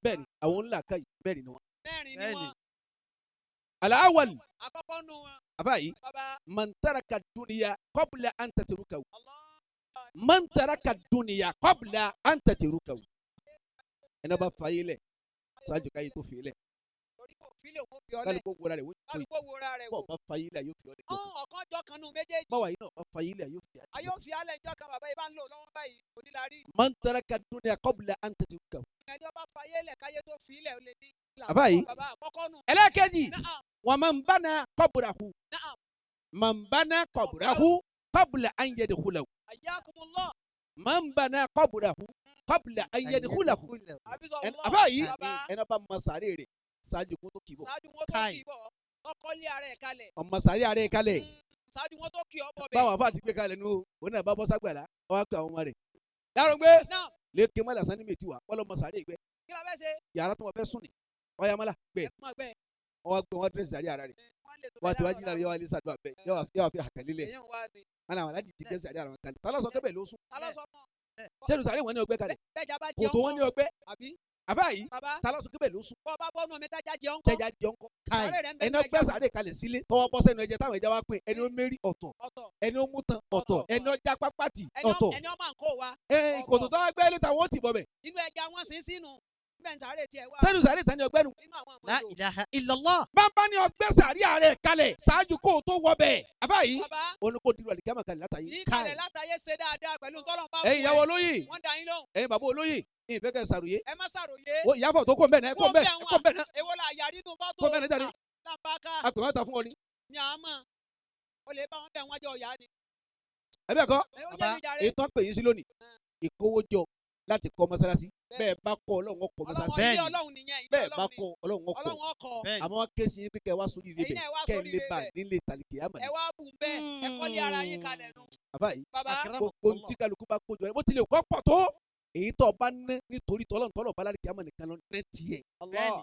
bẹ́ẹ̀ni àwọn ńlá kan yìí bẹ́ẹ̀ni ni wọn. al-awwal àbá yìí man taraka dunya qabla an tatrukahu. man taraka dunya qabla an tatrukahu. ẹnà bá fàyè lẹ̀ ṣáájú káyé tó fi lẹ̀. torí kò fílẹ̀ òun fi ọlẹ̀. kálukó wọra rẹ̀ wọ́n ti kálukó wọra rẹ̀ wò. bọ́ọ̀ bá fàyè lẹ̀ yóò fi ọlẹ̀. ọ̀kan jọ kan nù méjèèjì. báwa yìí náà bá fàyè lẹ̀ yóò fi ọlẹ̀. ayé òfin alẹ́ ìjọ kan bàbá yìí bá ń lò lọ́wọ́ báyìí onílárí. man taraka dunya qabla an tatrukahu. ẹjọ́ bá fàyè lẹ̀ káyé tó fi ilẹ̀ ó lè ní. àbá yìí bàbá àkọ́kọ́ nù. ẹlẹ́kẹ̀jì Na'am. wa man bana qabrahu. Na'am. man bana qabrahu qabla an yadkhulahu. Ayyakumullah. man bana qabrahu qabla an yadkhulahu. àbá yìí ẹnà bá ma sàárè rẹ̀ ṣáájú kó tó kì í bọ̀. ṣáájú wọn tó kì í bọ̀ ọkọlé ara ẹ̀ kalẹ̀. ọmọ sàárè ara ẹ̀ kalẹ̀. ṣáájú wọn tó kì í ọbọ bẹ́ẹ̀. báwọn afa ti gbé kalẹ̀ nù òun náà bá bọ́ ságbàlá ọ wá pé àwọn ọmọ rẹ̀. yàrá gbé lẹ́kẹ́ mọ́lá sani mi ti wà wọ́n lọ́ mọ sàárè gbẹ. kí la fẹ́ ṣe. yàrá tó wọn fẹ́ sùn ni ọ̀yà mọ́lá gbẹ. wọ́n wá gbé wọn dírẹ́sì sàárè ara rẹ̀. wọ́n ti wá jí lára yọ wá lé sàdúrà bẹ́ẹ̀ yọ wá fi àkàlélẹ̀. wọn àwọn alájí ti dírẹ́sì sàárè ara wọn kalẹ̀ tálọ́ sọ kébẹ̀ ló sùn. sẹ́nu sàárè wọn ní ọgbẹ́ kalẹ̀ kòtò wọn ní ọgbẹ́ àbá yìí tálọ́ sọ kébẹ̀ ló sùn. bọ́ bá bọ́nu omi tájà jẹun kọ́. tẹ́jà jẹun kọ́ ẹni ọgbẹ́ sàárè kalẹ̀ sílé tọwọ́ bọ́ sẹ́nu ẹ̀jẹ̀ táwọn ẹja wá pín ẹni ó mérí ọ̀tọ̀ ẹni ó mú tan ọ̀tọ̀ ẹni ó já pápátì ọ̀tọ̀ ẹni ó máa ń kó wa. kòtò tó wá gbẹ́ lé táwọn ó ti bọ̀ bẹ̀. inú ẹja wọn sì sínú bẹ́ẹ̀ sàárè tiẹ̀ wá. sẹ́nu sàárè tani ọgbẹ́ nu. La ilaha illallah. bàbá ni ọgbẹ́ sàárè ààrẹ kalẹ̀ ṣáájú kó o tó wọ bẹ́ẹ̀ àbá yìí òun kò dirò àlìkámà kalẹ̀ látàyè. yìí kalẹ̀ látàyè ṣe dáadáa pẹ̀lú tọ́lọ̀ bá wù. ẹ̀yin ìyàwó olóyè wọ́n dá yín lóhùn. ẹ̀yin bàbá olóyè ní ìfẹ́ kẹ́ sàròyé. ẹ má sàròyé. wo ìyàfọ̀ tó kó mbẹ́ náà kó mbẹ́ kó mbẹ́ náà. èwo la yàrá inú fọ́tò. kó mbẹ́ náà jáde. lámpáká. a pè wọ́n ta fún ọ ni. ní àmọ́ o lè bá wọn bẹ̀ wọ́n jọ ìyá ni. ẹ bẹ́ẹ̀ kọ́ bàbá èyí tó ń pè yín sí lónìí ìkówójọ láti kọ́ mọ́sálásí bẹ́ẹ̀ bá kọ́ ọlọ́run ọkọ̀ mọ́sálásí bẹ́ẹ̀ bá kọ́ ọlọ́run ọkọ̀ àmọ́ wọ́n ké sí yín pé kẹ́ wá sórí ibẹ̀ kẹ́ lè bá nílé tàlìkì àmà ní. ẹ wá bù bẹ́ẹ̀ ẹ kọ́lé ara yín kalẹ̀ nù. bàbá yìí gbogbo tí kálukú bá kó jọ ẹ bó tilẹ̀ kọ́ pọ̀ tó èyí tó bá ná nítorí tọ́lọ́run tọ́lọ́ bá lálẹ́ àmà nìkan lọ ní tiẹ̀.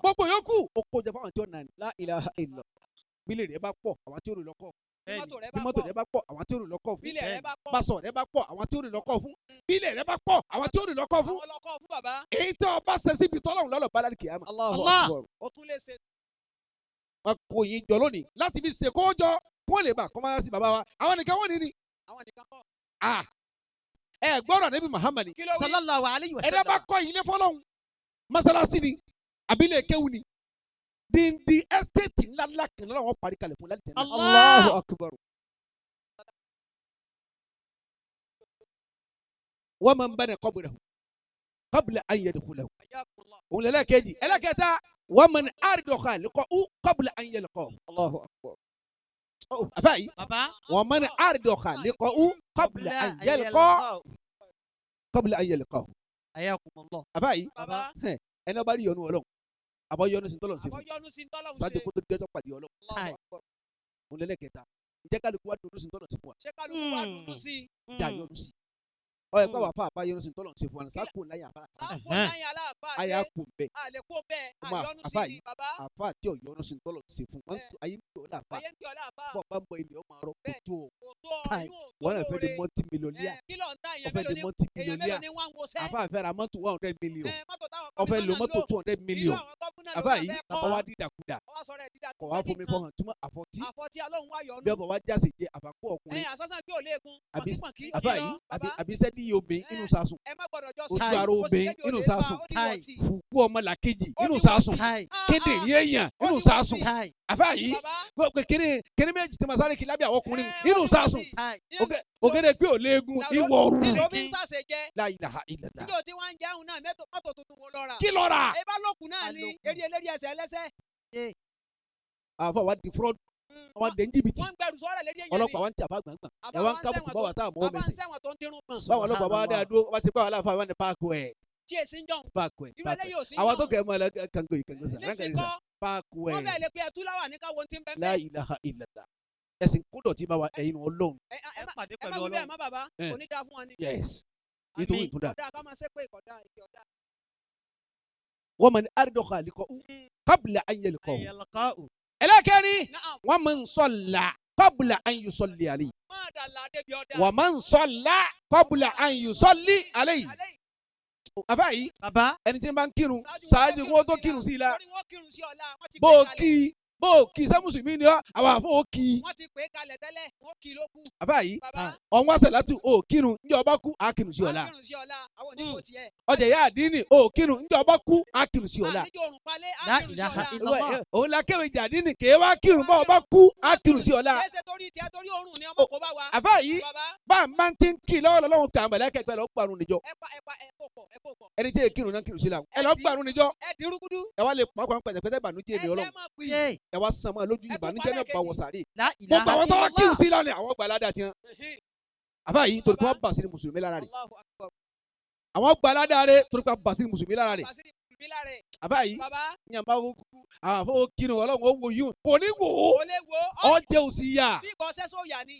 gbogbo yòókù ó kó jọ fáwọn tí ó nà ní. La ilaha illa bílẹ̀ rẹ̀ bá pọ̀ àwọn tí ó rò lọ́kọ̀ bí mọ́tò rẹ̀ bá pọ̀ àwọn tí ó rò lọ́kọ̀ fún bàṣọ rẹ̀ bá pọ̀ àwọn tí ó rò lọ́kọ̀ fún bílẹ̀ rẹ̀ bá pọ̀ àwọn tí ó rò lọ́kọ̀ fún èyí tó bá ṣe síbi tọ́lọ́run lọ́lọ́ bá lálẹ́ àmà. ó tún lè ṣe. wọn kò yín jọ lónìí láti fi ṣe kó jọ kó lè bá kọ́ máa sí bàbá wa àwọn nìkan wọ́n ní ni. àwọn nìkan kọ́. ẹ gbọ́dọ̀ níbi Muhammad sallallahu alayhi wa sallam. ẹ̀dá bá kọ́ ilé fọlọ́hún masalasi ni abilé kéwù ni dindi ẹ́stéètì ńláńlá kan lọ́wọ́ parí kalẹ̀ fún lálẹ́ tẹ̀lé. Allahu akbar. wa man bana qabrahu qabla an yadkhulahu. òun lẹ́lẹ́ kejì ẹlẹ́kẹta wa man arida khaliqahu qabla an yalqahu. Allahu akbar. àbáyé wa man arida khaliqahu qabla an yalqahu. qabla an yalqahu. ayakumullah. àbáyé ẹni ọba rí yọnu Ọlọ́run àbọ̀ yọnu sí tọ́lọ̀ sí fún sáájú kó tó di ẹjọ́ pàdé Ọlọ́run. òun lẹ́lẹ́ kẹta ǹjẹ́ kálukú wa dúró sí tọ́lọ̀ sí fún wa. ṣé kálukú wa dúró sí. jà yọnu sí. ọ ẹ gbọ́ wà fún àbá yọnu sí tọ́lọ̀ sí fún wa sáàkó láyé àbá. sáàkó láyé aláàbá ayé àkó bẹ́ẹ̀. àlè kó bẹ́ẹ̀ àyọnu sí ni bàbá. àfa àti ọ̀yọ́nu sí tọ́lọ̀ sí fún wa ayé ń tọ́ láàfà. bọ́ bá ń bọ ilé ọmọ àrọ kò tó wọn náà fẹ́ di mọ́tì mílíọ̀nìyà ọfẹ́ di mọ́tì mílíọ̀nìyà àfa àfẹ́ ra mọ́tò 100 mílíọ̀n ọfẹ́ lo mọ́tò 200 mílíọ̀n àfa yìí bàbá wa dídàkudà kọ̀ wá fún mi fọhàn túmọ̀ àfọ̀tí bí ọba wa jáse jẹ àfàkù ọkùnrin àfa yìí àbí sẹ́dí obìnrin inú sásùn ojú ara obìnrin inú sásùn fùkú ọmọ làkejì inú sásùn kíndìnrín èèyàn inú sásùn àfa yìí kéré méjì tí ma sáré kí lábẹ́ àwọn ọkùnrin inú sásùn ògèdè pé ò léegun ìwọ ọrùn la ilaha illallah. kílò tí wọ́n ń jẹun náà mọ́tò tuntun wo lọ rà. kí lọ rà. ẹ bá lókun náà ní eré eléri ẹsẹ̀ ẹlẹ́sẹ̀. àfọ wa di fraud wọn dẹ̀ ń jìbìtì wọ́n ń gbẹrù sọ́ọ́rẹ́ lérí ẹ̀yẹ́ ni. ọlọ́pàá wa ń tẹ àbá gbàngbà ẹ̀ wá ń kábùkù báwa tá a mọ̀ ọ́ mẹ́sì. àbá ń sẹ́wọ̀n tó ń dirun. báwa lọ́pàá wa dáa dúró wọ́n ti báwa láfa wọn ni páàkù ẹ̀. tí èsì ń jọ̀hún. páàkù ẹ̀ àwọn tó kẹ́ ẹ̀ mọ́ ẹ̀ kàngó ìkàngó páàkù ẹ̀. wọ́n fẹ́ lè pe ẹtú láwà ní káwọn tí ń bẹ́ẹ̀ la ilaha illallah ẹ̀sìn kúndọ̀ tí bá wa ẹ̀yin Ọlọ́run. ẹ pàdé ẹ pẹ̀lú má wí Ọlọ́run. bẹ́ẹ̀ má bàbá kò ní dáa fún wọn ni. yes nítorí ìtúndà. ọ̀dà ká máa ṣe pé ìkọ̀dá ìkì ọ̀dà. wa man arida khaliqahu qabla an yalqahu. ẹlẹ́kẹ̀rin wa man salla qabla an yusalli alayhi. wa man salla qabla an yusalli alayhi. àbá yìí ẹni tí ń bá ń kírun ṣáájú kí wọ́n tó kírun sí i la bó o kí bó o kì í sẹ́ mùsùlùmí ni ọ́ àwọn àfọ ò kì í. wọ́n ti pè é kalẹ̀ tẹ́lẹ̀ wọ́n kì í ló kù. àbá yìí bàbá ọ̀hún àṣàlátù ò kírun ní ọba kú àkìrù sí ọ̀la. akírun sí ọ̀la àwọn onímọ̀ tiẹ̀. ọjà ìyá àdínì ò kírun ní ọba kú àkìrù sí ọ̀la. àníjó òrùn palẹ̀ La akírun sí ilaha ọ̀la. illallah. òun la kéwì jàdínì kèé wá kírun bá ọba kú àkìrù sí ọ̀la. kẹ́sẹ̀ torí tiẹ̀ torí òrùn ni ọmọ kò bá wa. àbá yìí bàbá bá a máa ti ń kí lọ́wọ́ lọ́wọ́ kà á mọ̀lẹ́ kẹgbẹ́ lọ́ọ́ parun níjọ. ẹ kó pọ̀. ẹni tí yẹ kírun náà kírun sí la ẹ lọ́ọ́ parun níjọ. ẹ dirúgudu. ẹ wá lè pàápàá pẹ̀tẹ̀pẹ̀tẹ̀ ìbànújẹ́ ẹ mi ọlọ́run lẹ́ mọ̀ pé. Yay. ẹ wá sàn máa lójú ìbànújẹ́ náà bá wọ sàárè. La gbogbo ilaha àwọn tó wá kírun illallah. sí lánàá àwọn gbalada tiẹ̀. àbá yìí torí pé wọ́n bà sí ni mùsùlùmí lára rẹ̀ Allahu Akbar. àwọn gbalada rẹ̀ torí pé wọ́n bà sí ni mùsùlùmí lára rẹ̀. Bàṣírí mùsùlùmí lára ẹ̀. àbá yìí bàbá yàmbá kúkú àwọn afọ kírun ọlọ́run ó wo yún kò ní wò ó kò lè wo ọjẹ́ òsì yá bí kò sẹ́sọ yà ni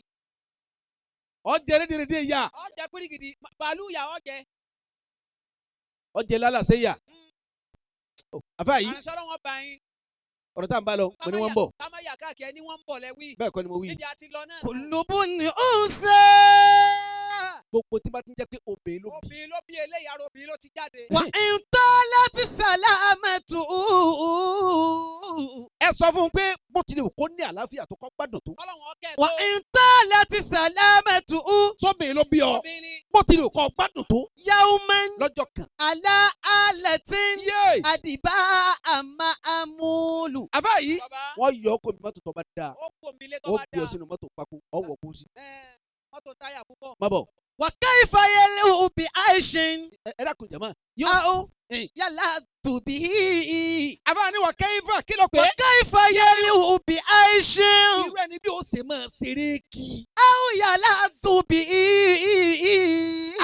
ọjẹ́ rédèrèdè yá ọjẹ pírígìdì bàálù yà ọjẹ. ọjẹ́ lálàsẹ́ yá. àbá yìí àrùnsọ́rọ́ wọn bá yín. ọ̀rọ̀ tá à ń bá lọ mo ní wọ́n ń bọ̀ kámáyà káàkiri ẹni wọ́n ń bọ̀ lẹ́wí. bẹ́ẹ̀ kọ́ ni mo wí. níbi àti lọ náà. Kulubu ni unsa. gbogbo tí bá ti ń jẹ́ pé obìnrin ló bí obìnrin ló bí eléyà ara obìnrin ló ti jáde. Wa in talati salamatu. ẹ sọ fún un pé bó tilẹ̀ kó ní àlàáfíà tó kọ́ gbádùn tó ọlọ́run ọkẹ́ Wa tó. in talati salamatu. sọ́bìnrin ló bí ọ obìnrin bó tilẹ̀ kọ́ gbádùn tó Yawman lọ́jọ́ kan. ala alatin. yéé Adiba ama amulu. àbá yìí bàbá wọ́n yọ ọkọ̀ mi mọ́tò tó bá dáa ó kò mí lé tó ó bá gbé ọ dáa. sínú mọ́tò pákó ọwọ́ kó sí. mọ́tò táyà púpọ̀. má bọ̀ Wa kayfa yalu bi aishin. ẹ dákun jama. Au Eh. yala tubihi. àbá ni wà kẹ́yìnfà kí ló pé. Wa kayfa yalu bi aishin. irú ẹni bí ó ṣe máa ṣeré kí. Au yala tubihi.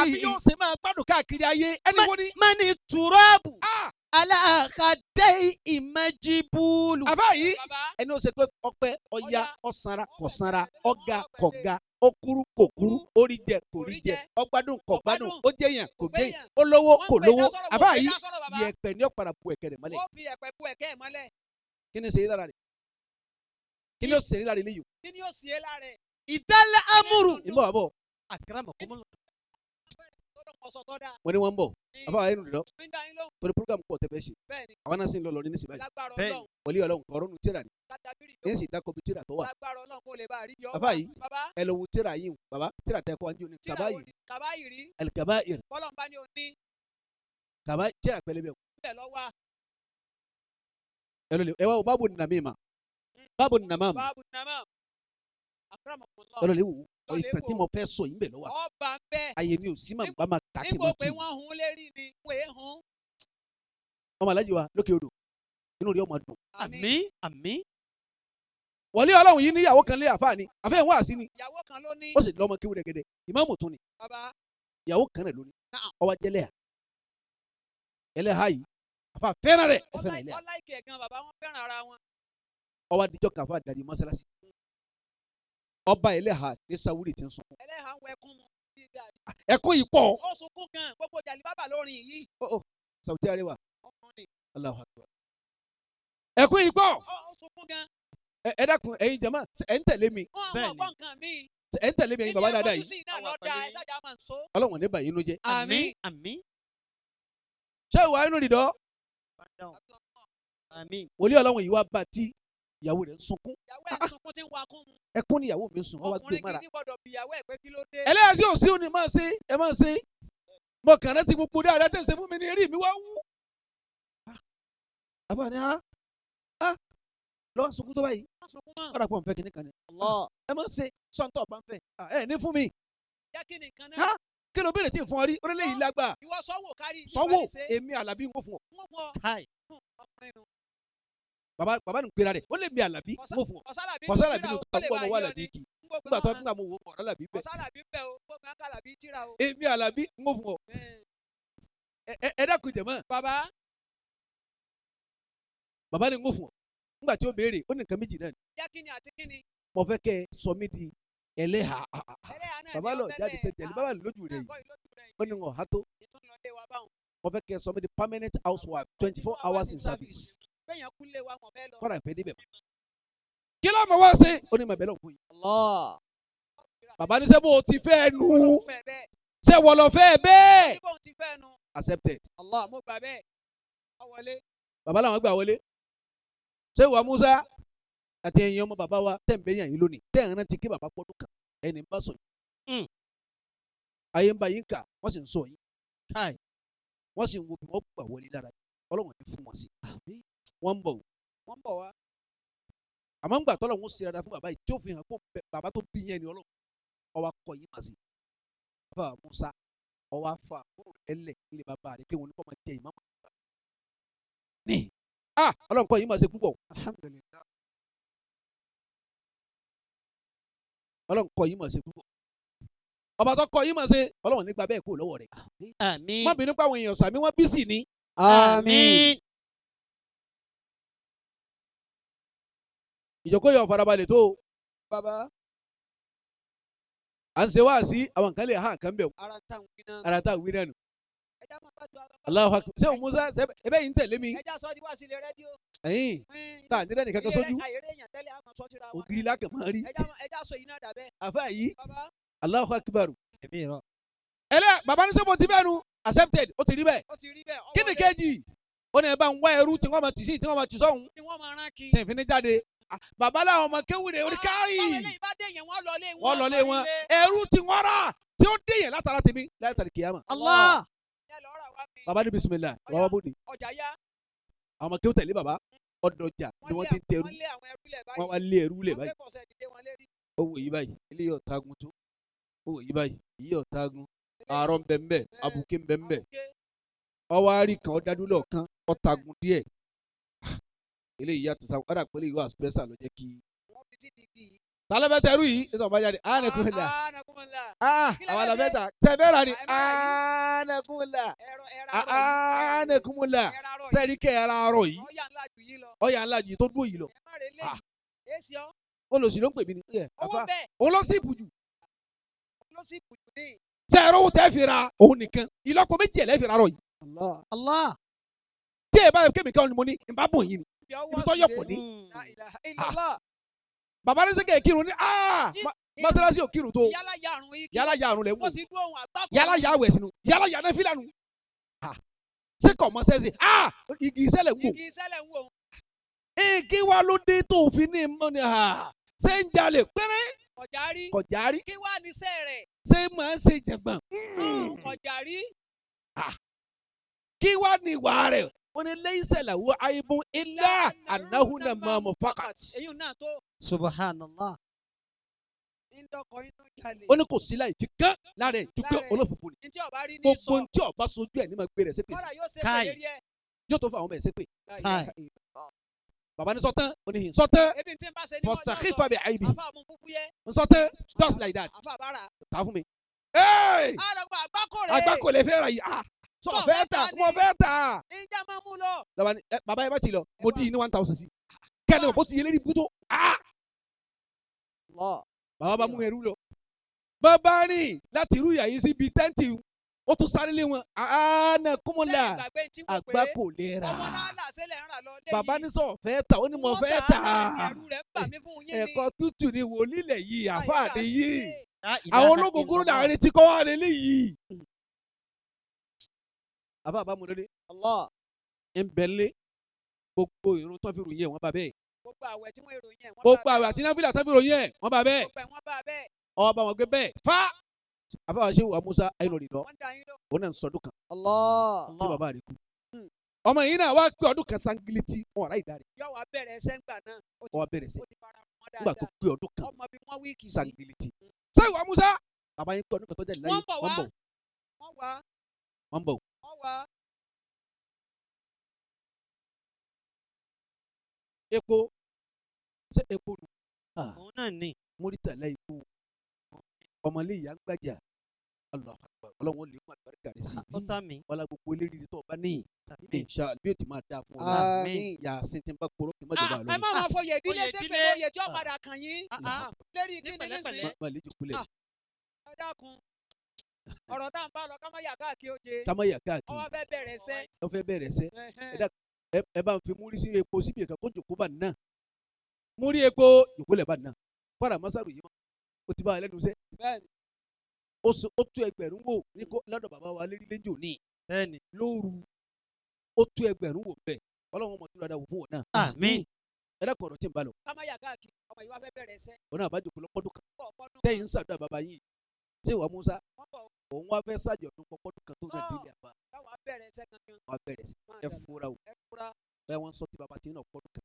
àbí yóò ṣe máa gbádùn káàkiri ayé ẹni wọ́n ní. Mani turabu. Ah, Ala khadai imajibulu. àbá yìí bàbá ẹni ó ṣe pé ọpẹ́ ọya ọsanra kọsanra ọga kọga okuru kò kuru orí jẹ kò rí jẹ ọgbádùn kò gbádùn ó jẹyàn kò jẹyàn ó lówó kò lówó àbá yìí yẹpẹ ní ọ̀padà bu ẹ̀kẹ́ rẹ̀ mọ́lẹ̀ ó fi ẹ̀pẹ̀ bu ẹ̀kẹ́ ẹ̀ mọ́lẹ̀. kí ni ó ṣe é lára rẹ̀ kí ni ó ṣe é lára rẹ̀ léyìí. kí ni ó sì é lára ẹ̀. Idala amuru. ìbọ̀ wà bọ̀ Akramakumullah. tó dùn kọ́sọ̀ tó dáa. wọ́n ní wọ́n ń bọ̀ àbá wa yẹn nù lọ ń dá yín lóhùn. torí program pọ̀ tẹ́ fẹ́ ṣe bẹ́ẹ̀ ni àwọn náà sì ń lọ lọ ní nísìbàjẹ́ lágbára Bẹ́ẹ̀. ọlọ́run wọlé ọlọ́run kọ̀ọ̀rọ̀ nu tíra ni kádàbírì ní yóò sì dákọ̀ bí tíra tó wà lágbára ọlọ́run kó lè bá a rí yọ. Bàbá yìí. bàbá ẹ lọ wo tíra yìí bàbá tíra tẹ kọ́ anjú ni tíra kaba wo yìí ni kàbáyìí rí alikaba yìí bọ́lọ̀mbá ni ò ní kaba tíra pẹlẹbẹ bẹ́ẹ̀ lọ́wọ́ ẹ lọ lè ẹ wá wo báàbò nàmíma báàbò nàmám báàbù nàmọ́ akramakumullah. ẹ lọ lè wò ó Lọ lè ìtàn tí wò. mo fẹ́ sọ yìí ń bẹ lọ́wọ́ ọba ń bẹ ayé mi ò sí màá bá máa kà kí n nígbò máa pé tù wọ́n hun lérí ni wọ́n èé hun. ọmọ alájí wa lókè odò inú rí ọmọ dùn Àmín àmín. wọlé ọlọ́run yìí níyàwó kan lé àfáà ni àfẹ́ ìwọ̀n àsí ni ìyàwó kan ló ní ó sì lọ́mọ kéwú rẹ̀gẹ̀dẹ̀ ìmáàmù tún ni bàbá ìyàwó kan rẹ̀ lónìí ọwọ́ jẹ́lẹ̀ ẹlẹ́hà yìí àfáà fẹ́ràn rẹ̀ ẹ fẹ́ràn ẹlẹ́hà ọláìkè gan bàbá wọn fẹ́ràn ara wọn. ọwọ́ adijọ́ kan àfáà dàdí mọ́sálásí ọba ẹlẹ́hà ní sáwúrì ti ń sùn ẹlẹ́hà ń wẹkún mu bí gàrí. ẹ̀kọ́ yìí pọ̀ ó sunkún gan gbogbo jàlí bàbá lórin yìí. Sauti Arẹwà ọkùnrin Allahu Akbar ẹ̀kọ́ yìí pọ̀ ó sunkún gan. ẹ dákun ẹ̀yin jama ẹ̀ ń tẹ̀lé mi wọn Bẹ́ẹ̀ àwọn ni. ọgbọ́n nǹkan míì. ẹ̀ ń tẹ̀lé mi ẹ̀yin baba dáadáa yìí sí náà lọ́dà ẹ ṣáàjà máa ń so. ọlọ́wọ̀n ní bàyínú jẹ́ Àmín àmín. ṣé ìwà inú rìndọ́ Àmín. wòlíì ọlọ́wọ̀n yìí wá bá tí ìyàwó rẹ̀ ń sunkún ìyàwó ẹ̀ sunkún tí ń wakún mu. ẹkún ni ìyàwó mi ń sùn ọ wá gbé ọkùnrin mára gidi gbọ́dọ̀ bí ìyàwó ẹ̀ pé kí ló dé. ẹlẹ́yà tí ò sí òní máa ṣe ẹ máa ṣe mo kàn rántí gbogbo dáadáa tẹ̀ ṣe fún mi ní eré mi wá wú. àbá ni lọ́wọ́ sunkún tó báyìí Wọ́n sunkún mọ́. ọ̀dà pọ̀ nfẹ́ kìíní kan ni ẹ máa ṣe sọ́ńtọ̀ bá ń fẹ́ ẹ ní fún mi jẹ́ kí ni nǹkan Ha? náà. kí ló béèrè tí ì fún ọ rí orílẹ̀ yìí lágbà ìwọ sọ́wọ́ kárí. sanwó èmi àlàbí ń kó fún ọ wọ́n fún ọ. Káì. ọkùnrin nù. bàbá nù pera rẹ̀ ó lè mi àlàbí ń kó fún ọ ọ̀sálàbí kọ̀sálà bí tíra mo o, tó ó lè àgbọ̀ bá ọmọ wà yọ làbí ni. kì í Gbogbo nígbà tó àwọn- nígbà mo wò ó àlàbí bẹ́ẹ̀ ọ̀sálàbí bẹ̀ o gbogbo àkàlàbí tíra o. èmi àlàbí ń kó fún ọ ẹ dákun jẹ̀mọ́ bàbá bàbá ni ń kó fún ọ nígbà tí ó béèrè ó ní nǹkan méjì náà ni jẹ́ kí ni àti kí ni. mo fẹ́ kẹ́ ẹ sọ mí di ẹlẹ́hà ẹlẹ́yà náà bàbá ni lọ ó jáde tẹ́lẹ̀. tẹ̀lé bàbá lójú rẹ̀ yìí Àkọ́ ìlójú rẹ̀ ó ní wọn ọ̀há tó ìtúnlọ́dé wa báwọn. mo fẹ́ kẹ́ ẹ sọ mí di permanent housewife 24 hours in service bẹ́yàn kú lé wa mọ̀ fẹ́ lọ. kọ́ra ìfẹ́ níbẹ̀ mọ́. kí ló mọ̀ wá sí ó ní màbẹ́ lọ́n fún yìí Allah. bàbá ní sẹ́bù ó ti fẹ́ nu Ọlọ́run fẹ́ bẹ́ẹ̀. ṣé wọ́n lọ fẹ́ bẹ́ẹ̀ níbo ti fẹ́ nu. accepted Allah. mo gbà bẹ́ẹ̀. ọ wọlé. bàbá làwọn gbà wọlé ṣé ìwà Musa àti ẹ̀yin ọmọ bàbá wa tẹ̀ ń bẹ́yàn yín lónìí tẹ̀ ń rántí kí bàbá pọ́dún kan ẹni ń bá sọ yìí. ayé ń bá yín kà wọ́n sì ń sọ yín wọ́n sì ń wo bí wọ́n gbà wọlé lára ọlọ́wọ́n ní fún wọn sí. wọ́n ń bọ̀ wá àmọ́ ń gbà tọ́lọ̀ wọn ṣe dáadáa fún bàbá yìí tí ó fi hàn kó bàbá tó bí yẹn ni ọlọ́run ọwọ́ akọ yìí mà sí. bàbá Musa ọwọ́ afa àbúrò ẹlẹ̀ ilé bàbá rẹ̀ pé wọn ní kọ́ máa jẹ ìmáàmù. ní ọlọ́run kọ́ yìí mà ṣe púpọ̀. alhamdulillah. ọlọ́run kọ́ yìí mà ṣe púpọ̀. ọba tó kọ́ yìí mà ṣe ọlọ́run nígbà bẹ́ẹ̀ kó lọ́wọ́ rẹ̀. àmín. má bínú pé àwọn èèyàn sàmí wọ́n bí sì ní. àmín. ìjókòó yọ farabalẹ̀ tó bàbá à ń ṣe wá sí àwọn nǹkan lè hàn kan bẹ̀ wọ́n ara tá a wí náà nù. Allahu Akbar ṣé o Musa ẹbẹ yìí ń tẹ̀lé mi. ẹja sọ di wá sílé rédíò. ẹ̀yin tá à ń dẹ́rẹ́ nìkan kan sójú ògiri lákàn máa rí. ẹja sọ yìí náà dàbẹ́. àfa yìí Allahu Akbar. bàbá ní sẹ́mo ti bẹ́ẹ̀ nu accepted ó ti rí bẹ́ẹ̀. kí ni kejì ó ní ẹ bá ń wá ẹrú tí wọ́n máa tì sí tí wọ́n máa tì sọ́hún. tí ìfini jáde bàbá làwọn ọmọ kéwìrè orí káyì wọ́n lọlé wọn ẹrú tí wọ́n rà tí ó dé yẹn látara tèmi látara kìyàmà. Allah. bàbá ní bisimilayi bàbá bó de àwọn ọmọ kéwù tẹ̀lé bàbá ọdọjà ni wọ́n ti ń tẹrú wọ́n wá lé ẹrú lẹ̀ báyìí. ó wò yí báyìí eléyìí ọ̀tagun tó ó wò yí báyìí yí ọ̀tagun àárọ̀ ńbẹ̀ńbẹ̀ abuké ńbẹ̀ńbẹ̀ ọwọ́ àárí kan ọ̀dádúlọ̀ kan ọ̀tagun díẹ̀ eléyìí yàtọ̀ sáwọn ọ̀dà pẹ̀lú ìwà special ló jẹ́ kí. tálẹ́fẹ́ tẹ̀rú yìí nítorí ọba jáde ánàkúnlá àwọn àlàfẹ́ta tẹ̀fẹ́ra ni ánàkúnlá ánàkúnlá sẹ́ẹ̀rí kẹ́ ẹ̀rọ arọ̀ yìí ọ̀yà ńlá yìí tó dúró yìí lọ. olùsí ló ń pè mí ní olóṣìbù jù sẹ́ẹ̀rọ owó tẹ́ fi ra òun nìkan ìlọ́po méjì ẹ̀ lẹ́ fi ra arọ̀ yìí. tí ẹ bá yẹ kémi kan ni mo ní ìbá bọ̀ yìí ni ibi tó yọ pọ̀ ní. bàbá ní sẹ́kẹ̀ kírun ní mọ́sálásí ò kírun tó yálà ya àrùn lẹ̀ ń wò yálà ya àwẹ̀ sínú yálà ya náà fílànù sẹ́kọ̀ mọ́ sẹ́sẹ̀ igi ìṣẹ̀lẹ̀ ń wò. igi wa ló dé tó fi ní mọ́ ni ṣé ń jalè pẹ́rẹ́ kọjárí kí wàá ní sẹ́ rẹ̀ ṣé máa ń ṣe jẹ̀gbọ́n kọjárí kí wàá ní ìwà rẹ̀ wọ́n ní laysa lahu aibun illa annahu namamu faqat. subhanallah. ó ní kò sí láì fi kán lára ẹ̀ dúpẹ́ olófòfò ni gbogbo ntí ọba sojú ẹ̀ ní ma gbé rẹ̀ sépè sí káì yóò tó fún àwọn ọmọ ẹ̀ sépè. bàbá ní sọtán oníhìn sọtán fọsàkífà bẹ àyíbi sọtán just like that ta fún mi. àgbákò lè fẹ́ ra yìí sọ fẹ́ ta mo fẹ́ ta. bàbá yẹn bá ti lọ mo dín ní 1000 sí kẹ́ni mo ti yẹlẹ́ ní bútó. bàbá bá mú ẹrú lọ bàbá rìn láti irú ìyá yìí síbi tẹ́ǹtì ó tún sáré lé wọn àánà kúmọ̀lá àgbákò lè rà bàbá ní sọ fẹ́ ta ó ní mo fẹ́ ta ẹ̀kọ́ tútù ni wòlílẹ̀ yìí àfáàdé yìí àwọn ológun náà retí kọ́ wá lé yìí. àbá àbá mu lóde ń bẹ̀lẹ́ gbogbo irun tó fi ròyìn ẹ̀ wọ́n bá bẹ́ẹ̀. gbogbo àwẹ̀ àti náfìlà tó fi ròyìn ẹ̀ wọ́n bá bẹ́ẹ̀. ọba wọn gbé bẹ́ẹ̀ fa àbá wa ṣe wà Musa ayélujára ìdọ́ òun náà ń sọdún kan tí bàbá rẹ̀ kú. ọmọ yìí náà wá pé ọdún kan sangiliti wọn ọ̀rá ìdarí. yọ̀wọ̀ abẹ́rẹ́ ẹsẹ̀ ńgbà náà. ọwọ́ abẹ́rẹ́ ẹsẹ̀ nígbà tó pé ọdún kan sangiliti. ṣé wà Musa bàbá yín pé ọdún kan tó jáde láyé wọ́n bọ̀. epo ṣe epo nù. òun náà ní. Muritala epo ọmọlé ìyá ń gbàjà ọlọ́run lè mú àlùbáríkà rẹ̀ sí i. wọ́n la gbogbo eléyìí tó bá ní ìṣá bí o ti máa dáa fún ọ. yà á sin tí n bá kpọ̀rọ̀ kí n má jọba lórí. ẹ má máa fọ yẹ ìdílé sẹ́kẹ̀ oyè tí ó padà kàn yín. lérí kí ni nísìnyí. má lè jù kulẹ̀. ẹ dákun ọ̀rọ̀ tá à ń bá lọ ká má yà káàkiri oje. ká má yà káàkiri. ọwọ́ fẹ́ bẹ̀rẹ̀ sẹ́. ọ fẹ́ bẹ̀rẹ̀ sẹ́. ẹ bá ń fi múrí sí epo síbi ẹ̀ka kó jòkó bá nà. múrí epo jòkó lẹ̀ bá nà. fara masaru yìí o ti bá a lẹ́nu sẹ́. ó tú ẹgbẹ̀rún wò ní lọ́dọ̀ bàbá wa lérí lẹ́jọ́ ní. lóru ó tú ẹgbẹ̀rún wò bẹ́ẹ̀ ọlọ́run mọ̀ tó dáadáa wò fún wọn náà. àmín. ẹ dẹ́kun ọ̀rọ̀ tí ń bá lọ. kámáyà káàkiri ọmọ yìí wá fẹ́ bẹ̀rẹ̀ ẹsẹ̀. òun náà bá jòkó lọ́pọ́dún kan pọ̀ pọ́dún. tẹ́yìn ń sàdúrà bàbá yìí ṣé ìwà Musa wọ́n bọ̀ òun wá fẹ́ sàjọ̀dún pọ́pọ́dún kan tó náà délé àbá káwọn á bẹ̀rẹ̀ ẹsẹ̀ kankan. wá bẹ̀rẹ̀ sí ẹ fura o ẹ fura. bẹ́ẹ̀ wọ́n sọ ti bàbá tí náà pọ́dún kan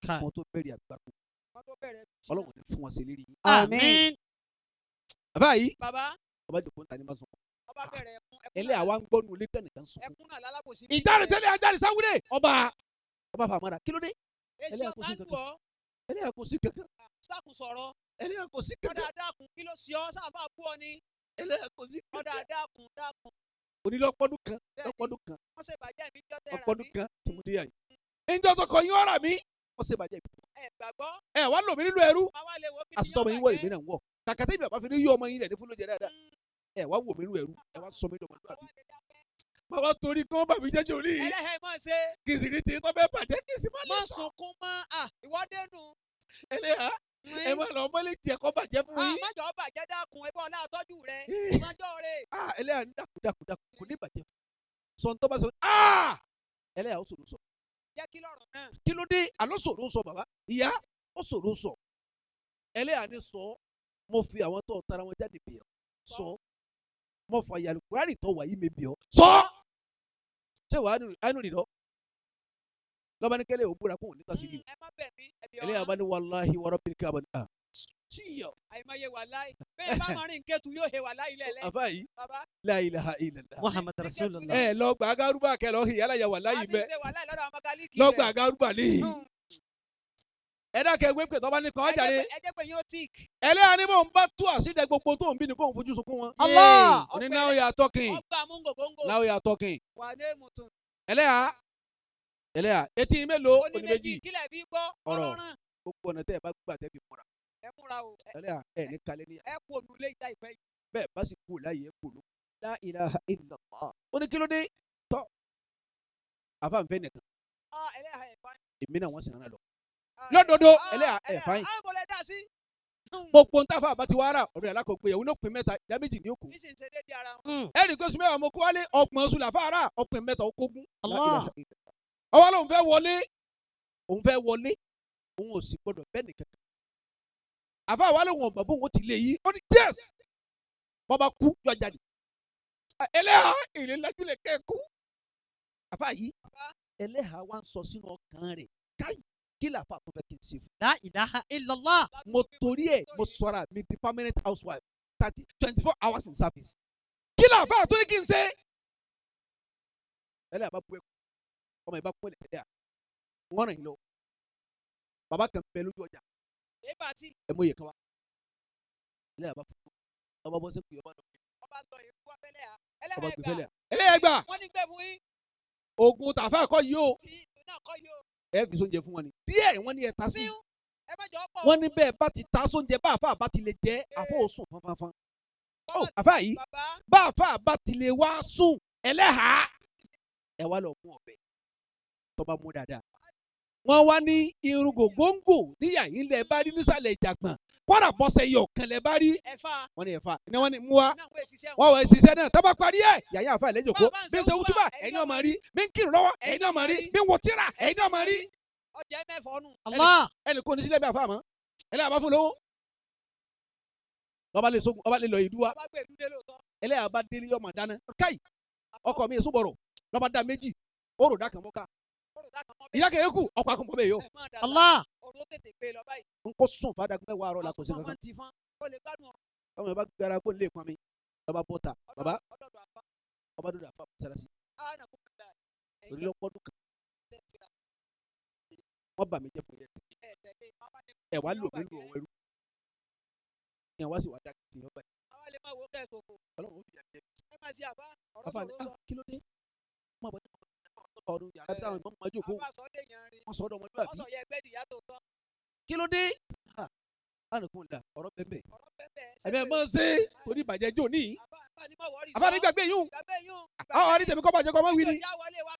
Ká. wọn tó bẹ̀rẹ̀ àgbàkú wọ́n tó bẹ̀rẹ̀. Ọlọ́run ní fún wọn ṣe lérí yìí. Àmín. bàbá yìí bàbá ọba jòkó ń ta ní ma sọ ọba bẹ̀rẹ̀ ẹkún. ẹlẹ́ àwa ń gbọ́nu ilé tẹ̀nìkan sọ. ẹkún náà lálábòsí. ìjáde tẹ́lẹ̀ ajáde sáwúrẹ́ ọba fàmọ́ra kí ló dé èsì ẹlẹ́yà kò sí ọ̀gá ń kankan. dùn ọ́. ẹlẹ́yà kò sí kankan dákun sọ̀rọ̀. ẹlẹ́yà kò sí ọ̀dà kankan dákun kí ló ṣe ọ́ sáfà bú ọ ni. ẹlẹ́yà kò sí ọ̀dà kankan. dákun dákun. onílọ́pọ́dún kan lọ́pọ́dún kan wọ́n ṣe bàjẹ́ mi jọ́ tẹ́ra ọpọ́dún mi. kan tí mo dé yà yìí. ìjọ tó kọ yín ọ̀rà mi wọ́n ṣe bàjẹ́ ìbí. ẹ gbàgbọ́. ẹ wá lò mí nínú ẹrú máa wá lè wo kí àsìtọ́ ọmọ yín wọ ìmí náà ń wọ̀ kàkà tẹ́mi àbá fi ní yí ọmọ yín rẹ̀ ní fúnlọ́jẹ dáadáa ẹ wá wò mí nínú ẹrú ẹ wá sọ mí dọ̀mọ́ tó àbí. bàbá torí kán bàbí jẹ́jẹ́ òní yìí ẹlẹ́hẹ̀ mọ̀ ṣe. kì í sì ní tí tó bẹ́ẹ̀ bàjẹ́ kì í sì má lè mọ̀ sọ. sunkún mọ́ ìwọ́dẹ́nu. ẹlẹ́yà ẹ má lọ mọ́lẹ̀ jẹ́ kọ́ bàjẹ́ fún yín. májọ̀ bàjẹ́ dákun ẹbí ọ̀la àtọ́jú rẹ̀ májọ̀ rẹ̀. ẹlẹ́yà ní dàkúdàkú kò ní bàjẹ́ sọ ní tó bá sọ ẹlẹ́yà ó sòrò sọ. jẹ́ kí lọ́rọ̀ náà. kí ló dé àlọ́ sòrò sọ bàbá ìyá ó sòrò sọ. ẹlẹ́yà ní sọ mo fi àwọn tó tara wọn jáde bì ọ́ sọ mo fà yàrá kúrárì tó wà yí mi bì ọ́ sọ. ṣé wàá nù nìlọ lọ́ba ní kẹ́lẹ́ òbúra kó níta sí i. ẹ má bẹ̀ mí ẹbí ọ̀la. ẹlẹ́yà bá ní wàláhi wàrà bíi káàbọ̀ ní. tíyọ̀ àìmọye wà láì bẹ́ẹ̀ bá máa rìn kétu yóò he wà láì lẹ́lẹ́. àfa yìí bàbá la ilaha illallah. Muhammad Rasulullah. ẹ lọ gbà agárúbà kẹ lọ hì yálà yà wà láyé àti mẹ ṣe wà láì lọ́dọ̀ àwọn mọ́kálíkì lọ gbà agárúbà níhì. ẹ dákẹ́ gbé pé tọ́ba ní kan ọjà ni ẹ jẹ́ pé yóò tíìk. ẹlẹ́yà ni mò ń bá tú àṣìdẹ gbogbo tó ń bí ni kò ń fojú sunkún wọn. Allah. ní náà yà tọkìn ọgbà mú ngògóńgò. náà yà tọkìn. wà ní mùtún. ẹlẹ́yà etí mélòó ó ní oní méjì méjì kílẹ̀ bí gbọ́ ọ̀rọ̀ ọlọ́run. gbogbo ọ̀nà tẹ́ ẹ bá gbà tẹ́ fi múra. ẹ múra o. ẹlẹ́yà ẹ ní kalẹ́ ní ẹ kú ònúlé ìta ìpẹ́ yìí. bẹ́ẹ̀ bá sì kú láyé ẹ kú ló. La ilaha illallah. ó ní kí ló dé tọ́ àfàǹfẹ́ nìkan ẹlẹ́yà ẹ̀ fáyín. èmi náà wọ́n sì rán lọ. lódodo ẹlẹ́yà ẹ̀ fáyín àwọn ìbọ̀lẹ̀ dá sí. gbogbo ń tàfà bá ti wá rà ọ̀rọ̀ yàrá kò pé ìyàwó ló pin mẹ́ta ìyá méjì ní òkú. kí sì ń ṣe déédéé ara wọn. ẹnì kan sún mẹ́wàá mo kó wálé ọ̀pọ̀ oṣù làfà rà ọ̀pìn mẹ́ta okógún. Allah. ọwọ́ lòun fẹ́ wọlé òun ò sì gbọdọ̀ bẹ́ẹ̀ nìkan kan. àfa wa lòun ọ̀gbọ̀n bóun ó ti lé yìí ó ní yes bọ́ba kú yọ jáde. ẹlẹ́hà ìrìn lájúlẹ̀ kẹ́ẹ̀kú. àfa yìí ẹlẹ́hà wa ń sọ sínú ọkàn rẹ̀ káyì kí làáfà tó fẹ́ kí n ṣe fún. La ilaha illallah. mo torí ẹ̀ mo sọra mi di permanent housewife 24 hours in service. kí làáfà tó ní kí n ṣe. ẹlẹ́hà bá bú ẹ̀kú ọmọ ìbá kú ẹlẹ́hà wọ́n rìn lọ. bàbá kan bẹ lójú ọjà èébà tí. ẹ mọ iye kan wa ẹlẹ́yà bá fún ọba bọ́ sẹ́kù ọba lọ ọba lọ èkú abẹ́lẹ̀ à. ọba gbé fẹ́lẹ̀ ẹlẹ́yà gbà wọ́n ní gbẹ̀bù yín. oògùn tàfà kọ́ yìí o tí náà kọ́ yìí o. ẹ fi sóúnjẹ fún wọn ni díẹ̀ wọ́n ní ẹ ta sí síún ẹ má jọ pọ̀. wọ́n ní bẹ́ẹ̀ bá ti ta sóúnjẹ bá àfà bá ti lè jẹ́ àfọ òsùn fanfanfan ó àfà yìí bàbá bá àfà bá ti lè wá sùn ẹlẹ́hà ẹ wá lọ mú ọ̀bẹ tọ́ba mú dáadáa wọ́n wá ní irun gògóńgò níyà yìí lẹ bá rí nísàlẹ̀ ìjàgbọ̀n kọ́dà bọ́sẹ̀ yìí ọ̀kan lẹ bá rí ẹ̀fà. wọ́n ní ẹ̀fà ní wọ́n ní mú wa náà wọ́n èsì wọ́n wọ ìṣiṣẹ́ náà tọ́ba parí ẹ̀ yàyà àfa ìlẹ́jọ̀ kó Bàbá ń bí ń ṣe ṣe wútúbà ẹ̀yin náà máa rí bí ń kírun lọ́wọ́ ẹ̀yin náà máa rí bí ń wo tíra ẹ̀yin náà máa rí ọjà mẹ́fọ̀ ọ̀nù. Allah. ẹnì kò ní sílẹ̀ bí àfa àmọ́ ẹlẹ́yà bá fún lówó lọ́ba lè sógun ọba lè lọ ìdúwà ọba gbé ìdúdé lóòótọ́. ẹlẹ́yà bá délé yọmọ dáná káì ọkọ mi èso bọ̀rọ̀ lọ́ba dá méjì ó rò dákan mọ́ká kóró dákan mọ́ ìyá kẹ́yẹ́ kù ọkọ̀ akùnkùn bẹ́ẹ̀ yó ẹ̀ máa dà Allah. ọ̀rọ̀ ó tètè gbé lọ báyìí. n kò sùn fàdàgbẹ́ mẹ́wàá àárọ̀ la kò sí ọmọ kankan ti fọ́n ó lè gbádùn ọ̀rọ̀. ọmọ yẹn bá gbára kó lè pọn mi lọ́ba bọ́ta bàbá ọdọọdọ àfa ọba dúdú àfa mọ́sálásí àánà kó kàdá torí lọ́pọ́dún kan wọ́n bà mí jẹ́ fún yẹn ẹ̀ wá lò mí lò ọ̀wọ́ ẹrú yẹn wá sí wàá dákẹ́ sí ọgbà yìí àwa lè máa wo kẹ́ ẹ̀ sòfò ọlọ́run ó fi àjẹ́ ẹ máa ṣe àbá ọ̀rọ̀ àfa sọ̀rọ̀ sọ. kí ló dé wọ́n bọ̀ ọdún yàrá táwọn ìmọ̀ máa jókòó àfa sọ dé yan rin wọ́n sọ ọ́dọ̀ ọmọdúnrún wọ́n sọ yẹ ẹgbẹ́ ìyá tó tọ́. kí ló dé ànàkùn dà ọ̀rọ̀ bẹ́ẹ̀ ọ̀rọ̀ bẹ́ẹ̀ ẹ̀mí ẹ̀ mọ̀ ṣe torí ìbàjẹ́ jò ní àfa ní mọ̀ wọ́ọ̀rì àfa ní gbàgbé yún gbàgbé yún. àwọn àrí tèmi kọ́ bàjẹ́ kọ́ máa wí ni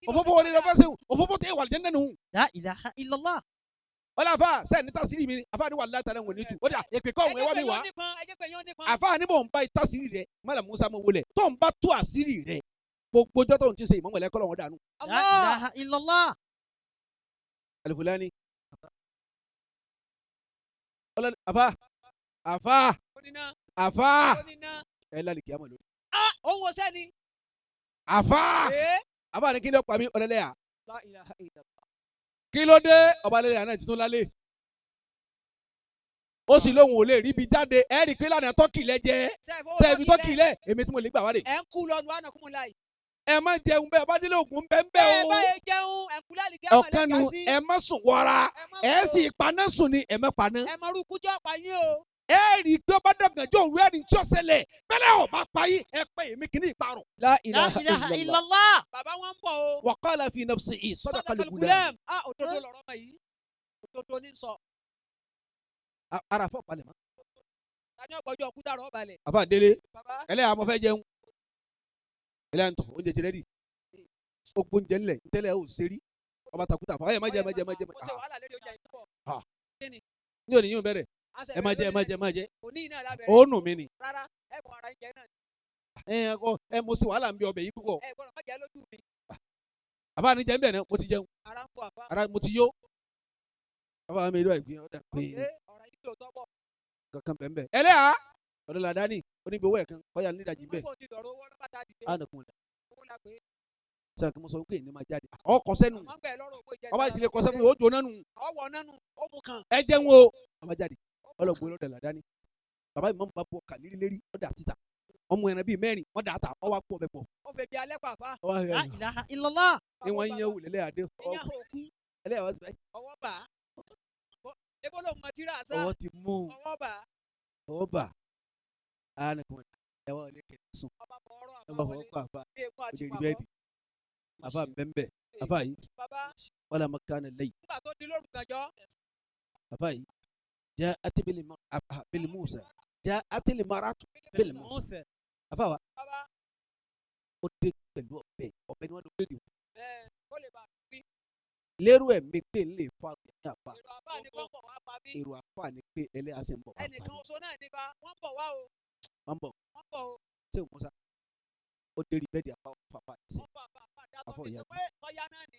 òfófó orí rẹ fẹ́ sẹ́wọ̀n òfófó tẹ̀ wà lẹ́nu nù. La ilaha illallah. wọ́n lé àfa sẹ́ni tásìrì mi ni àfa ní wà láta náà wọ̀ ní tu ó dà èpè kọ́ òun ẹ wá mi wá àfa ní bò ń bá tásìrì rẹ mọ́lá musa mọ́ wọlé tó ń bá tú àṣírí rẹ gbogbo ọjọ́ tó ń ti ṣe ìmọ̀mọ̀lẹ́ kọ́ lọ́wọ́ dànù. La ilaha illallah. alifulani ọlọ́ni àfa ẹ lálẹ́ kí a mọ̀ lórí. òun wo sẹ́ni. àfa ni kí ni ó pa mí ọlẹ́lẹ́yà kí ló dé ọba lẹ́yà náà ti tún lálẹ́ ó sì lóhùn ò lè rí ibi jáde ẹ rí i pé lánàá tọ́kì lẹ jẹ ṣe ibi tọ́kì lẹ èmi tí mo lè gbà wá rè. ẹ ń kú lọ́nu àná kún mu láì. ẹ má jẹun bẹ́ẹ̀ bá délé ògùn bẹ́ẹ̀ bẹ́ẹ̀ o. ẹ bá yẹ jẹun ẹ kú láì kí ẹ mọ̀ ọ̀kan nu lẹ́ka sí. ẹ má sùn wọra ẹ sì paná sùn ni ẹ má paná. ẹ mọ orúkú jẹ́ ọ̀pá yín o. ẹ rí i pé ọba dọ̀gànjọ́ òru ẹ̀rí tí ó ṣẹlẹ̀ bẹ́lẹ̀ ọ̀ bá pa yín ẹ pé èmi kì í ní ìparun. La ilaha illallah. bàbá wọn ń bọ̀ o. wa qala fi nafsihi sadaqal gulam. òdodo lọ̀rọ̀ mọ̀ yìí òdodo ní sọ. ara fọ́ palẹ̀ mọ́. tani ọgbọ́jọ́ òkúta rọ̀ balẹ̀. àfa délé ẹlẹ́yà mo fẹ́ jẹun ẹlẹ́yà ń tọ̀ oúnjẹ ti rẹ́dì ó gbóúnjẹ ńlẹ̀ ntẹ́lẹ̀ ò sẹ́rí ọba takuta fún ọ ẹ má jẹ ẹ má jẹ ẹ má jẹ. mo ṣe wàhálà lórí oúnjẹ yìí pọ̀. ní òní yóò bẹ̀rẹ̀ ẹ má jẹ ẹ má jẹ ẹ má jẹ òní iná lábẹ́rẹ́. ó nù mí ni. rárá ẹ bọ̀ ara ìjẹ náà. ẹ mo sì wàhálà ń bí ọbẹ̀ yìí púpọ̀. ẹ gbọ́dọ̀ má jẹ lójú mi. àbá ni jẹ́ ń bẹ̀ náà mo ti jẹun ara ń bọ̀ àfa. ara mo ti yó. àbá mi ìlú àìgbín ọ̀dà pé ọ̀rọ̀ yìí tó tọ́ bọ̀. kankan bẹ̀ ń bẹ̀. ẹlẹ́yà ọ̀dọ̀ làdáni onígbowó ẹ̀ kan kọ́yà nídàjí bẹ́ẹ̀. ó ti dọ̀rọ̀ owó lọ́ba tá a dìde. ánàkùn dà owó la pé. sọ kí mo sọ pé ní ma jáde. ọkọ̀ sẹ́nu àmọ́ bẹ́ẹ̀ lọ́rọ̀ owó ìjẹ́ ọba ìdílé kọ́ sẹ́nu ó jóná nù. ọwọ́ nánu ó mú kan. ẹ jẹun o ọba jáde ọlọ́gbọ́n lọ́dọ̀ làdáni bàbá ìmọ̀ bá bọ̀ kà lérí ọ̀dà títà ọmọ ẹran bíi mẹ́rin wọ́n dà á ta ọwọ́ pọ̀ bẹ́ẹ̀ pọ̀. ó fẹ́ bí alẹ́ pàfà. La ilaha illallah. ni wọ́n ń yẹ wù lẹ́lẹ́ àdé ìyá òkú ẹlẹ́yà wọ́n sẹ́ ọwọ́ bà á. ebo ló mọ tíra sá. ọwọ́ ti mú ọwọ́ bà á. ọwọ́ bà ánàkùn ẹ wọ́n lè kẹ́ sùn ọba fọ ọ̀rọ̀ ẹ bá àbọ̀ fọwọ́ kọ́ àfa bí èkó àti òde rí pàbọ̀. bẹ́ẹ̀dì àfa mbẹ́mbẹ́ àfa yìí bàbá wọ́n lè makana lẹ́yìn nígbà tó di lóru gànjọ́. àfa yìí jẹ́ atibili musa jẹ́ atili maratu bili musa àfa wa bàbá ó dé pẹ̀lú ọ̀bẹ ni wọ́n lè dì kó lè bá a fi. lérò ẹ̀ mi pé lè fa ìyá àfa èrò àbá ni kò bọ̀ wá pa bí. èrò àfa ni pé ẹlẹ́yà sì ń bọ̀ wá pa ẹnìkan ni. oṣù náà nípa wọ́n bọ̀ wá o. wọ́n bọ̀ wọ́n bọ̀ o. ṣé o musa ó dé rí bẹ́ẹ̀dì àfa fàfà ẹsẹ̀ wọ́n bọ̀ àbá Àfọ̀ dàtọ̀ mi ìyá pé ọ̀ya náà ni.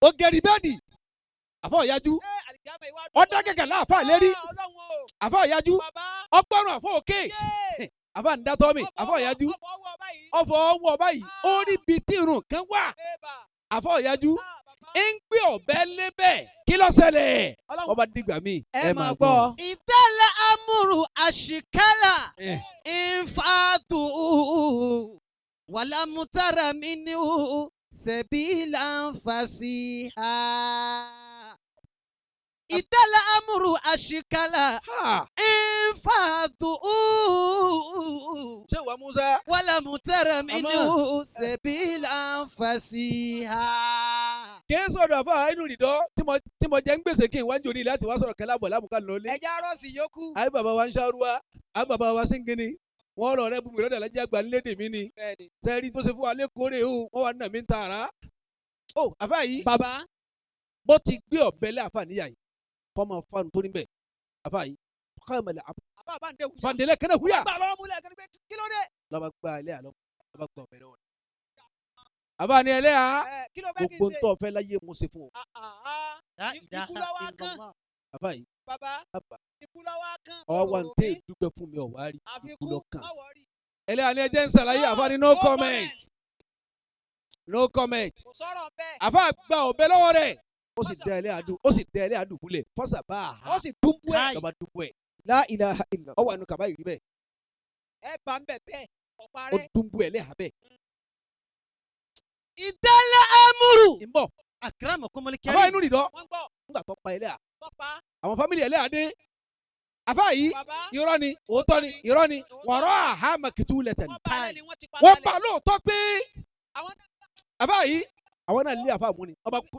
ó gẹ̀rì bẹ́ẹ̀dì àfa ọ̀yájú ẹ àlìjáàmẹ̀ ìwà ó dá gẹ̀gẹ̀ láàfà lérí ọlọ́run o. àfa ọ̀yájú bàbá ọgbọ́rùn àfọ òkè yé. àfa ń dátọ́ mi àfa ọ̀yájú ọ̀bọ̀ ọwọ́ báyìí. ọfọ̀ ọwọ́ báyìí ó rí ibi tí irun kan wà ébà. àfa ọ̀yájú bàbá. ń gbé ọ̀bẹ lébẹ̀ kí ló ṣẹlẹ̀ ọlọ́run ọba dìgbà mi ẹ máa gbọ́. Ìtàlẹ̀ amúrù àṣìkálà Eh. ìfàtù wàlámùtàrà mi ní sẹ̀bílà ń fàṣìhà. Ìtàlẹ̀ amúrù àṣìkálà Ha! ìfàtù ṣé wàá musa wàlámùtàrà mi ní Àmọ́. sẹ̀bílà ń fàṣìhà. kí n sọ̀rọ̀ àfa inú ìdọ́ tí mo jẹ́ ń gbèsè kí n wájú ní láti wá sọ̀rọ̀ kẹlẹ́ àbọ̀ lábùká lọ́lé. ẹja rọ́ọ̀sì yókù. àyè bàbá wa ń ṣàrúwá àyè bàbá wa sí ń gini wọ́n rọ̀ rẹ́ bùnmi lọ́dà lẹ́jẹ́ àgbà nílédè mi ni bẹ́ẹ̀ni. sẹ́ẹ̀rí tó ṣe fún wa lẹ́kọ̀ọ́rẹ́ o wọ́n wà nà mí ń ta àrá. ó àfa yìí bàbá bó ti gbé ọ̀bẹ lé àfa níyà yìí fọmọ fanu tó ní bẹ̀ àfa yìí kọ́mọ̀lẹ̀ àbá bá ń dé wùyà. fàndélé kẹ́nẹ́ húyà bàbá lọ́wọ́ múlẹ̀ kí ló dé. lọ́ba gba ilé àlọ́ lọ́ba gba ọ̀bẹ lọ́wọ́ àfa ni ẹlẹ́yà kí ló fẹ́ kí n gbogbo ṣe. ntọ́ fẹ́ láyé mo ṣe fún ọ La ikú ilaha lọ́wọ́ kan. illallah. àfa yìí bàbá àbá ikú lọ́wọ́ kan. ọwọ́ wa ń tẹ́ dúpẹ́ fún mi ọ̀wá rí ikú àfikún lọ́kàn má wọrí. ẹlẹ́yà ni ẹjẹ́ ń ṣàlàyé àfa ni no comment no comment kò sọ̀rọ̀ bẹ́ẹ̀. àfa gba ọ̀bẹ lọ́wọ́ rẹ̀ ó sì dẹ ẹlẹ́ àdùnkúlẹ̀ fọ́sà bá a ha ó sì dúnbú ẹ̀. lọ́ba dúpọ̀ ẹ̀ La ilaha illallah. ọwọ́ àánú kaba yìí rí bẹ́ẹ̀ ẹ bá ń bẹ̀ bẹ́ẹ̀ ọ̀pá ó rẹ̀. dúnbú ẹ̀ lẹ́hà bẹ́ẹ̀ Ìtàlẹ̀ amúrù. ń bọ̀ Akramakumul àfa karim. inú nìdọ́ wọ́n gbọ́ ńgbà tó pa ẹlẹ́yà tọ́pa àwọn fámìlì ẹlẹ́yà dé àfa yìí bàbá. irọ́ ni òótọ́ ni irọ́ ni wọ̀rọ̀ àhámà kìtú lẹ́tẹ̀ ni wọ́n bá lẹ́ni wọ́n ti pa wọ́n lálẹ́. pa lóòótọ́ pé àwọn àfa yìí àwọn náà lé àfa mú ni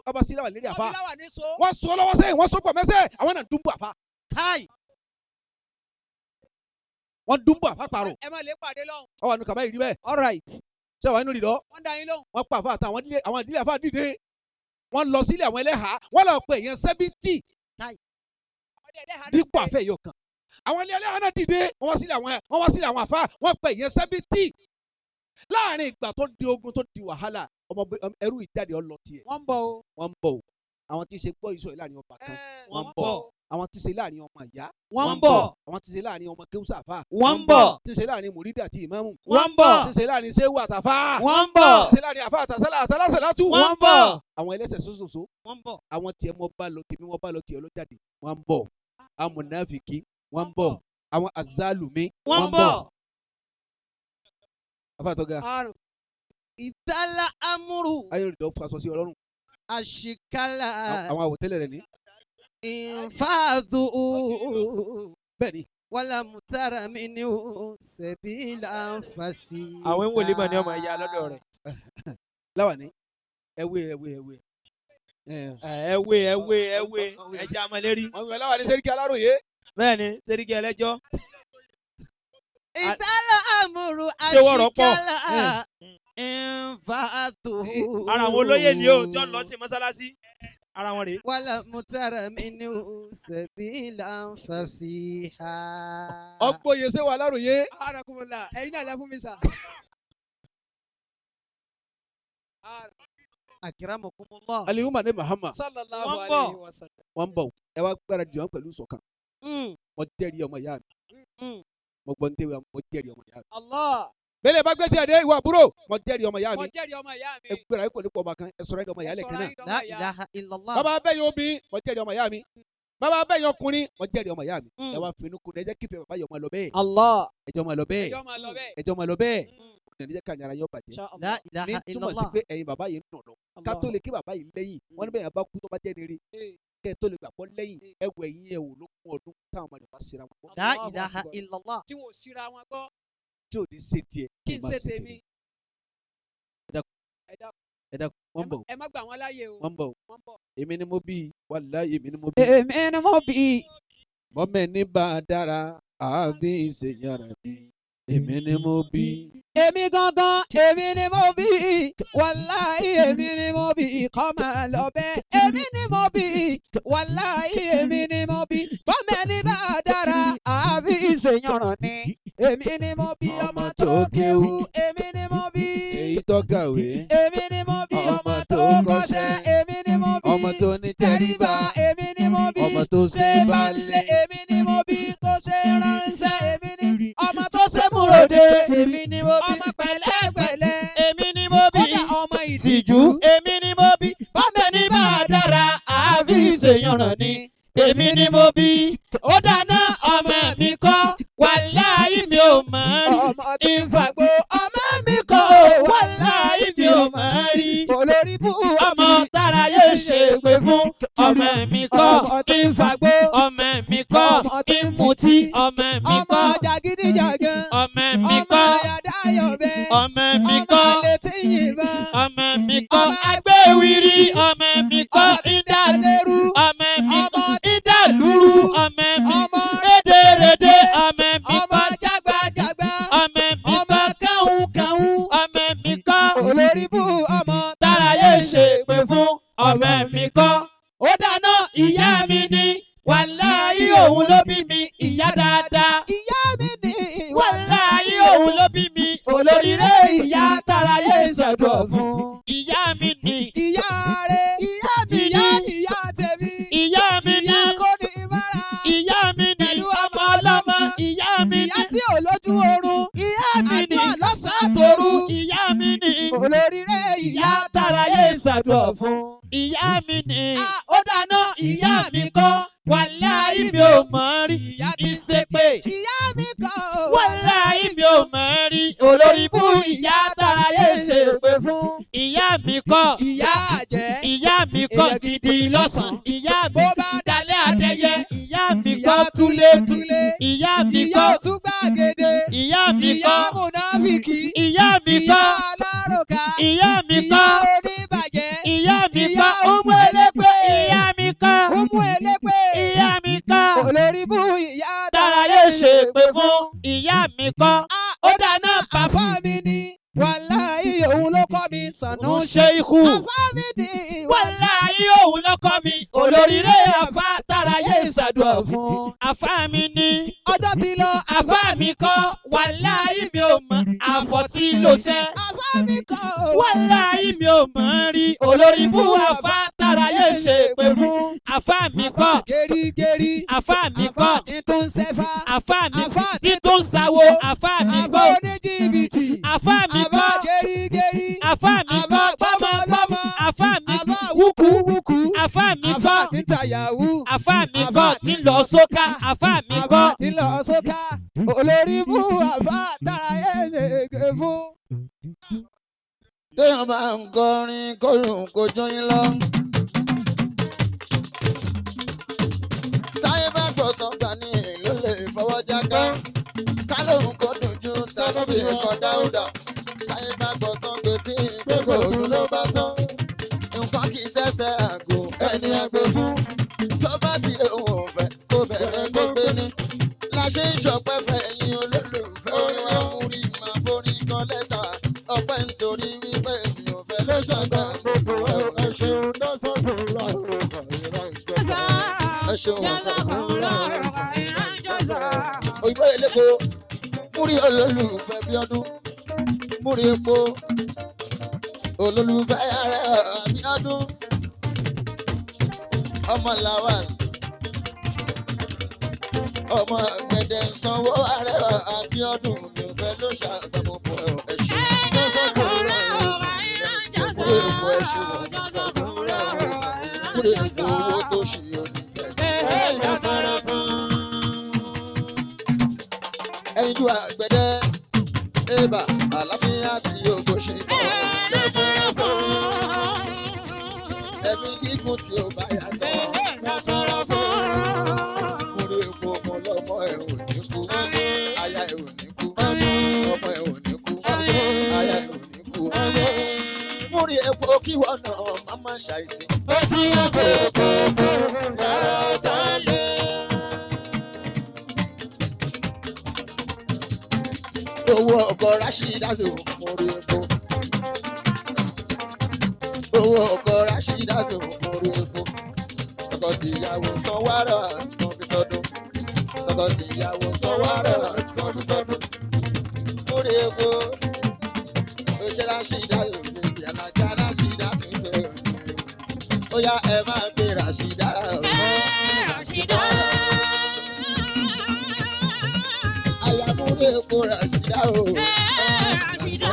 ọba sílẹ̀ wà lérí àfa náà láwà ní so. wọ́n sọ lọ́wọ́ sẹ́yìn wọ́n sọ pọ̀ mẹ́sẹ̀ àwọn náà dúnbù àfa Káì. wọ́n dúnbù àfa parọ́ ẹ má lè pàdé lọ́hùn. ọwọ́ àánú kaba yìí rí bẹ́ẹ̀ all right. ṣé wàá inú nìdọ́ wọ́n dá yín lóhùn. wọ́n pa àfa àtàwọn ìdílé àfa dìde wọ́n lọ sílé àwọn ẹlẹ́hàá wọ́n lọ pè yẹn 70 àwọn dẹ̀dẹ̀ ha dípò àfẹ́ yìí ọ̀kan àwọn ilé ẹlẹ́hàá náà dìde wọ́n wá sílé àwọn àfa wọ́n pè yẹn 70 láàrin ìgbà tó di ogun tó di wàhálà ọmọ ẹrú ìjáde ọlọ tiẹ̀ wọ́n ń bọ̀ o. wọ́n ń bọ̀ o àwọn tí ṣe gbọ́ ìṣòro láàrin ọba kan wọ́n ń bọ̀ àwọn tí ṣe láàrin ọmọ ìyá wọ́n ń bọ̀ àwọn tí ṣe láàrin ọmọ kéwùsàfà wọ́n ń bọ̀ tí ṣe láàrin mùrídà àti ìmáàmù wọ́n ń bọ̀ tí ṣe láàrin séwù àtàfà wọ́n ń bọ̀ tí ṣe láàrin àfà àtàsálà àtàlásàlátù wọ́n ń bọ̀ àwọn ẹlẹ́sẹ̀ sóṣooṣo wọ́n ń bọ̀ àwọn tiẹ̀ mọ́ bá lọ tèmi wọ́n bá lọ tiẹ̀ lọ jáde wọ́n ń bọ̀ àwọn mùnáfìkì wọ́n ń bọ̀ àwọn azálùmí wọ́n ń bọ̀. afáàtọ́gà ìdálá amúrù ayélujára fún aṣọ sí ọlọ́run àṣìkálà àwọn àwòtẹ́lẹ̀ rẹ̀ ní. ìfàdù bẹ́ẹ̀ ni wàlà mùtàrà mi ní sẹ̀bílà fàṣì. àwọn ń wòlé mọ̀ ní ọmọ ìyá lọ́dọ̀ rẹ̀. láwa ní ẹwé ẹja amọ̀lérí. wọ́n wẹ̀ láwa ní sẹ́ríkì aláròyé. bẹ́ẹ̀ ni sẹ́ríkì ẹlẹ́jọ́. ìdálá amúrù Ṣé wọ́n rọ́pọ̀? àṣìkálà ìfàdù. ara àwọn olóyè ni ó jọ lọ sí mọ́sálásí ara wọn rèé. wàlà mùtàrà mi ní sẹ̀bílà fàṣì. ọgbóye ṣé wà aláròyé. arakunmọ̀lá ẹ̀yin náà lẹ fún mi sà. akramakumullah. aliyuma ne Muhammad sallallahu Wọ́n alayhi bọ̀. wa sallam. wọ́n ń bọ̀ ẹ wá gbára jù wọ́n pẹ̀lú ìṣọ̀kan mo jẹ́rìí ọmọ ìyá mi mo gbọ́ ní tẹ́wé mo jẹ́rìí ọmọ ìyá mi. Allah bẹ́lẹ̀ bá gbé tí a dé ìwà àbúrò mo jẹ́rìí ọmọ ìyá mo mi. jẹ́rìí ọmọ ìyá mi. ẹ gbéra ẹ pẹ̀lú pọ̀ba kan ẹ sọ̀rọ̀ ẹ̀ ọmọ ìyá lẹ́kẹ́ náà. la ilaha illallah. bàbá bẹ́ẹ̀ yóò bí mo jẹ́rìí ọmọ ìyá mi. bàbá bẹ́ẹ̀ yóò kùnrin mo jẹ́rìí ọmọ ìyá mi. ẹ wá finú kun ẹ jẹ́ kífẹ́ bàbá yọ̀ ọmọ lọ bẹ́ẹ̀. Allah ẹjọ́ máa lọ bẹ́ẹ̀ ẹjọ́ máa lọ bẹ́ẹ̀. ẹjọ́ máa lọ bẹ́ẹ̀. ìdílé kan yàrá yóò bàjẹ́. Insha la Allah. ilaha ní túmọ̀ sí illallah. pé ẹ̀yin bàbá yìí ń nà lọ. ká tó lè kí bàbá yìí lẹ́yìn wọ́n ní bẹ́ẹ̀ yẹn bá kú tó bá jẹ́ rere kẹ́ ẹ tó lè gbàgbọ́ lẹ́yìn ẹ wọ ẹ̀yìn ẹ̀ wò lókun ọdún táwọn ọmọdé bá ṣera wọn gbọ́. la ilaha illallah. tí wọn ò síra wọn gbọ́ tí ò ní ṣe tiẹ̀ kí n má ṣe ṣe tèmi. tèmi. ẹ dákun wọ́n ń bọ̀ ẹ má gbà wọn láàyè o. wọ́n ń bọ̀ wọ́n bọ̀. èmi ni mo bí wàláhì èmi ni mo bí. èmi ni mo bí. bọ́mẹ̀ ní bá a dára àbí ìṣèyàrá bí èmi ni mo bí. èmi gangan èmi ni mo bí wàláhì èmi ni mo bí kọ́ máa lọ bẹ́ẹ̀ èmi ni mo bí wàláhì èmi ni mo bí bọ́mẹ̀ ní bá a dára àbí ìṣèyànràn ni èmi ni mo bí ọmọ tó kéwú èmi ni mo bí èyí tó kàwé èmi ni mo bí ọmọ tó kọ́ṣẹ́ èmi ni mo bí ọmọ tó ní tẹríba èmi ni mo bí ọmọ tó ṣe balẹ̀ èmi ni mo bí tó ṣe ránṣẹ́ èmi ni ọmọ tó ṣe múròde èmi ni mo bí ọmọ pẹ̀lẹ́pẹ̀lẹ́ èmi ni mo bí kódà ọmọ ìtìjú èmi ni mo bí bọ́mẹ̀ ní bá a dára àbí ìṣèyànràn ni èmi ni mo bí ó dáná ọmọ mi kọ́ wàláhì mi ò mọ̀ rí ìfàgbọ́ ọmọ mi kọ́ wàláhì mi ò mọ̀ rí olórí bú ọmọ tára yóò ṣe pé fún ọmọ mi kọ́ ìfàgbọ́ ọmọ mi kọ́ ìmùtí ọmọ mi kọ́ ọmọ jàgídíjàgan ọmọ mi kọ́ ọmọ ọmọ mi kọ́ ọmọ mi kọ́ agbẹ́wìrì ọmọ mi kọ́ ìdálérú ọmọ mi kọ́ ìdálúrú ọmọ mi kọ́ rédèrèdè ọmọ mi kọ́ jágbàjágbà ọmọ mi kọ́ káhùnkáhùn ọmọ mi kọ́ olórí bú ọmọ tára yé ṣe pé fún ọmọ mi kọ́ ó dáná ìyá mi ni wàláhì òun ló bí mi ìyá dáadáa ìyá mi ni wàláhì òun ló bí mi olóríire ìyá tára yé ṣẹ̀dọ̀ fún ìyá mi ni ìyá rẹ̀ ìyá mi ni ìyá tèmi ìyá mi ni ìyá kò ní ìmọ̀ra ìyá mi ni ọmọ ọlọ́mọ ìyá mi ni ìyá tí ò lójú oorun ìyá mi ni lọ́sàn-án tòru ìyá mi ni olóríire ìyá tára yé ṣẹ̀dọ̀ fún ìyá mi ni ó dáná ìyá mi kọ́ wàláhì mi ò mọ̀ rí ìṣépè ìyá mi kọ́ wàláhì mi ò mọ̀ rí olórí bú ìyá tára yé ṣe pé fún ìyá mi kọ́ ìyá àjẹ́ ìyá mi kọ́ gidi lọ́sàn ìyá mi bó bá dalẹ̀ adẹ́yẹ ìyá mi kọ́ túlétúlé ìyá mi kọ́ òtúgbàgede ìyá mi kọ́ ìyá múnáfìkì ìyá mi kọ́ aláròkà ìyá mi kọ́ oníbàjẹ́ ìyá mi kọ́ ọmọ ẹlẹ́gbẹ́ ìyá mi kọ́ ọmọ ẹlẹ́gbẹ́ ìyá mi kọ́ olórí bú ìyá tára yé ṣe pé fún ìyá mi kọ́ ó dáná bàbá mi ni wàláhì òun ló kọ́ mi sànú ṣe ikú bàbá mi ni wàláhì òun ló kọ́ mi olóríire àfa tára yé ìsàdùn fún àfa mi ni ọjọ́ ti lọ àfa mi kọ́ wàláhì mi ò mọ̀ àfọ̀tí ló ṣẹ́ àfa mi kọ́ wàláhì mi ò mọ̀ rí olórí bú àfa tára yé ṣe pé àfá mi kọ́ gẹ́rígẹ́rí àfá mi kọ́ tí tó ń sẹ́fà àfá mi tí tó ń sáwó àfá mi àfá kọ́ oníjìbìtì àfá mi àfá kọ́ gẹ́rígẹ́rí àfá mi àfá kọ́ gbọ́mọgbọ́mọ àfá mi àfá wúkúwúkú àfá mi àfá kọ́ tí ń ta yahoo àfá mi kọ́ tí ń lọ sókà àfá mi àfá kọ́ tí ń lọ sókà olórí mú àfá tára ẹ̀ẹ́dẹ̀gẹ̀ fún. téèyàn máa ń kọrin kórùn kó jóyin lọ. táyé bá gbọ́ tán gbà ní ìlú lè fọwọ́ jáká. ká lóhùn kó dùn ju tẹnu bí nǹkan dáúdà. táyé bá gbọ́ tán gbé tí gbogbo òdùn ló bá tán. nǹkan kì í ṣẹ̀ṣẹ̀ àgò ẹni àgbẹ̀ fún. tó bá ti lè òun ò fẹ́ kó bẹ̀rẹ̀ kó gbé ní. la ṣe ń ṣọpẹ́ fẹ̀yìn olólùfẹ́ orin wa mú rí máa forí kan lẹ́tà. ọpẹ́ nítorí wípé mi ò fẹ́ ló ṣàgbà gbogbo ẹ ṣeun lọ́sọ̀gbọ̀n lọ́rùn ẹ ṣeun òyìnbó elépo múrí olólùfẹ́ bí ọdún múrí epo olólùfẹ́ ààrẹ bí ọdún ọmọ lawal ọmọ gbẹdẹ sanwó ààrẹ bí ọdún mi ò fẹ́ ló ṣàgbà gbogbo ẹ ṣeun lọ́sọ̀gbọ̀n múrí epo ẹ ṣeun múrí epo owó tó ṣe ẹyinjú àgbẹ̀dẹ ẹ̀bà àlàáfíà tí ògbó ṣe bọ̀ ẹ̀mí gígùn tí ó bá yàtọ̀ múrí epo ọmọ lọ́mọ ẹ̀ ò ní kú aya ẹ̀ ò ní kú ọmọ ẹ̀ ò ní kú aya ẹ̀ ò ní kú múrí epo kí wọ́n náà má má ṣàìsí. ó ti yẹ kó yàrá sálẹ̀. owó ọkọ̀ Rashida so mórí epo owó ọkọ̀ Rashida so mórí epo sọkọ tìyàwó sanwó-àrà kan fi sọdún sọkọ tìyàwó sanwó-àrà kan fi sọdún mórí epo oṣù Rashida so bèbí alájà Rashida tuntun ó yá ẹ máa gbé Rashida Rashida. Epo Rashida o Rashida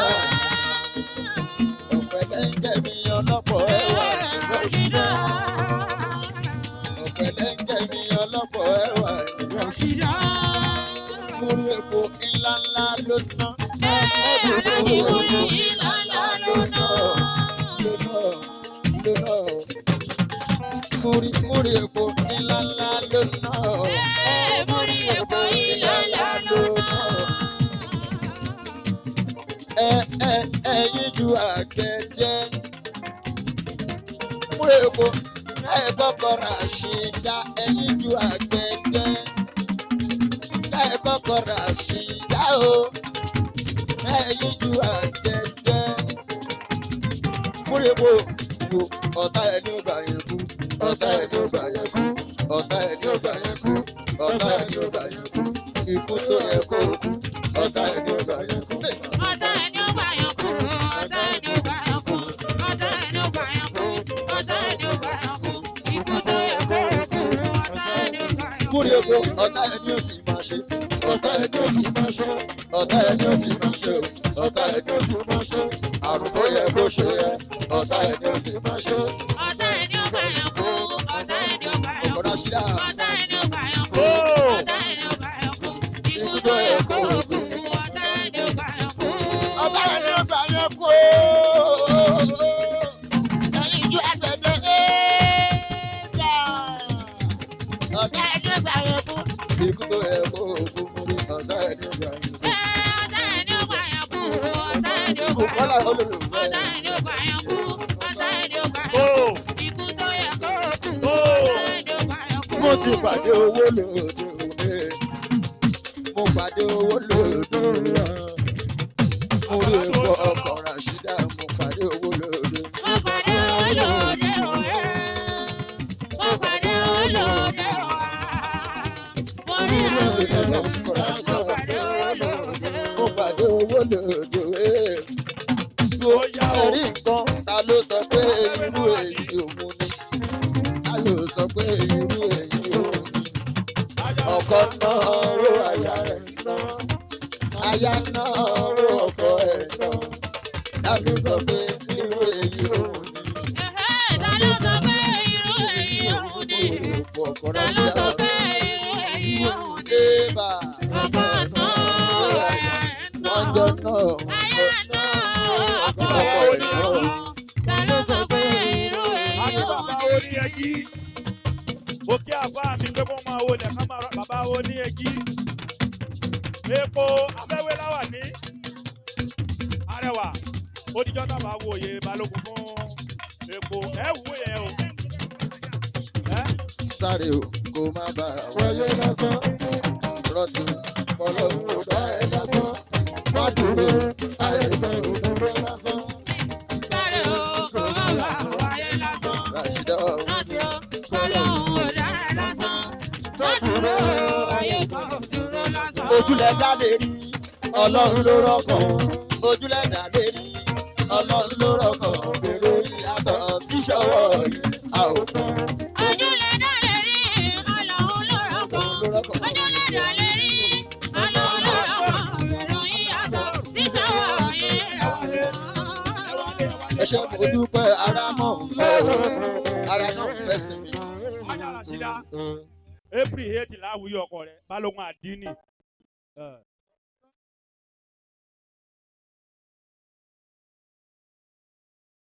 ọ̀pẹ̀lẹ́ńgẹ̀ mi ọlọ́pọ̀ ẹwà Rashida ọ̀pẹ̀lẹ́ńgẹ̀ mi ọlọ́pọ̀ ẹwà Rashida múrú epo ńláńlá ló ná múrú epo ńláńlá ló ná múrú epo ńláńlá ló ná múrú epo ńláńlá ló ná. Ẹyin ju àgbẹ̀jẹ́ múrò epo ẹ kọ́kọ́ Rashida ẹyin ju àgbẹ̀jẹ́ ẹ kọ́kọ́ Rashida o ẹyin ju àgbẹ̀jẹ́ múrò epo wo ọ̀tá ẹni ó gbà yẹn kú ọ̀tá ẹni ó gbà yẹn kú ọ̀tá ẹni ó gbà yẹn kú ọ̀tá ẹni ó gbà yẹn kú ikú tó yẹ kó kú ọ̀tá ẹni ó gbà yẹn kú. ọ̀tá ẹni ó gbà yẹn kú ọ̀tá ẹni ó gbà yẹn kú ọ̀tá ẹni ó gbà yẹn kú ọ̀tá ẹni ó gbà yẹn kú ikú tó yẹ kó kú ọ̀tá ẹni ó gbà yẹn kú. múrí epo ọ̀tá ẹni ó sì máa ṣe ọ̀tá ẹni ó sì máa ṣe ọ̀tá ẹni ó sì máa ṣe ọ̀tá ẹni ó sì máa ṣe àrùn tó yẹ kó ṣe yẹ ọ̀tá ẹni ó sì máa ṣe. ọ̀tá ẹni ó gbà yẹn kú ọ̀tá ẹni ó gbà yẹn kú ọ̀pọ̀ Rashida ọ̀tá ẹni ó gbà yẹn kú ọ̀tá ẹni ó gbà yẹn kú ikú tó yẹ kó kú ọ̀tá ẹni ó gbà yẹn kú. ọ̀tá ẹni ó gbà yẹn kú ẹyin ju àgbẹ̀dẹ ọ̀tá ẹni ó gbà yẹn kú ikú tó yẹ kó kú múrí ọ̀tá ẹni ó gbà yẹn kú. ọ̀tá ẹni ó gbà yẹn kú ọ̀tá ẹni ó gbà yẹn kú Kọ́lá olólùfẹ́ ọ̀tá ẹni ó gbà yẹn kú ọ̀tá ẹni ó gbà yẹn kú ikú tó yẹ kó kú ọ̀tá ẹni ó gbà yẹn kú. mo ti pàdé owó lòdì òde mo pàdé owó lòdì mo rí epo ọkọ̀ Rashida mo pàdé owó lòdì. mo pàdé olóde òwe mo pàdé olóde òwe mo rí olóde ọkọ̀ Rashida mo pàdé olóde mo pàdé owó lòdì òwe. ẹ̀rí nǹkan ta ló sọ pé irú èyí òun ni ta ló sọ pé irú èyí ò ní. Ọkọ náà ró aya rẹ̀ náà, aya náà ró ọkọ ẹ̀ náà. Ta ló sọ pé irú èyí ò ní. Ta ló sọ pé irú èyí ò ní. Ọkọ Ta ló sọ pé irú èyí ò ní. Ébà. Ọkọ náà aya náà. Wọ́n jọ náà. Aya náà ọkọ Ọkọ ẹ̀ ẹ̀ náà. náà. Ta ló sọ pé irú èyí Àti ò bàbá ní. oní ẹgí. Mo kí àbá mi pé kó máa wọlé ká máa rọ bàbá oní ẹgí. Epo afẹ́wé láwà ní Arẹwà. Ó díjọ́ tábà wo òye balógun fún epo. Ẹ wú yẹn o. Sáré o, kó má bàa wáyé lásán. Rántí Ọlọ́run ò dá ẹ lásán. Má dúró, àìsàn ò dúró lásán. Sáré o, kò má bà wáyé lásán. Ràṣídà o. Rántí o, Ọlọ́run ò dá ẹ lásán. Má dúró, ayé kan ò dúró lásán. Ojúlẹ̀ dá lè rí, Ọlọ́run ló rọ́kàn. Ojúlẹ̀ dá lè rí, Ọlọ́run ló rọ́kàn. Èrò ìyàtọ̀ síṣọ́wọ́ yìí, a ò tán. Ojúlẹ̀ dá lè rí, Ọlọ́run ló rọ́kàn. Ojúlẹ̀ dá lè rí, Ọlọ́run ló rọ́kàn. Èrò ìyàtọ̀ síṣọ́wọ́ yìí, a ò tán. Ẹ ṣe mo dúpẹ́ ara náà ń fẹ́ o, ara náà ń fẹ́ sí mi. Ajá Ràṣídà. April 8 láwùjọ ọkọ rẹ̀ balógun àdínì.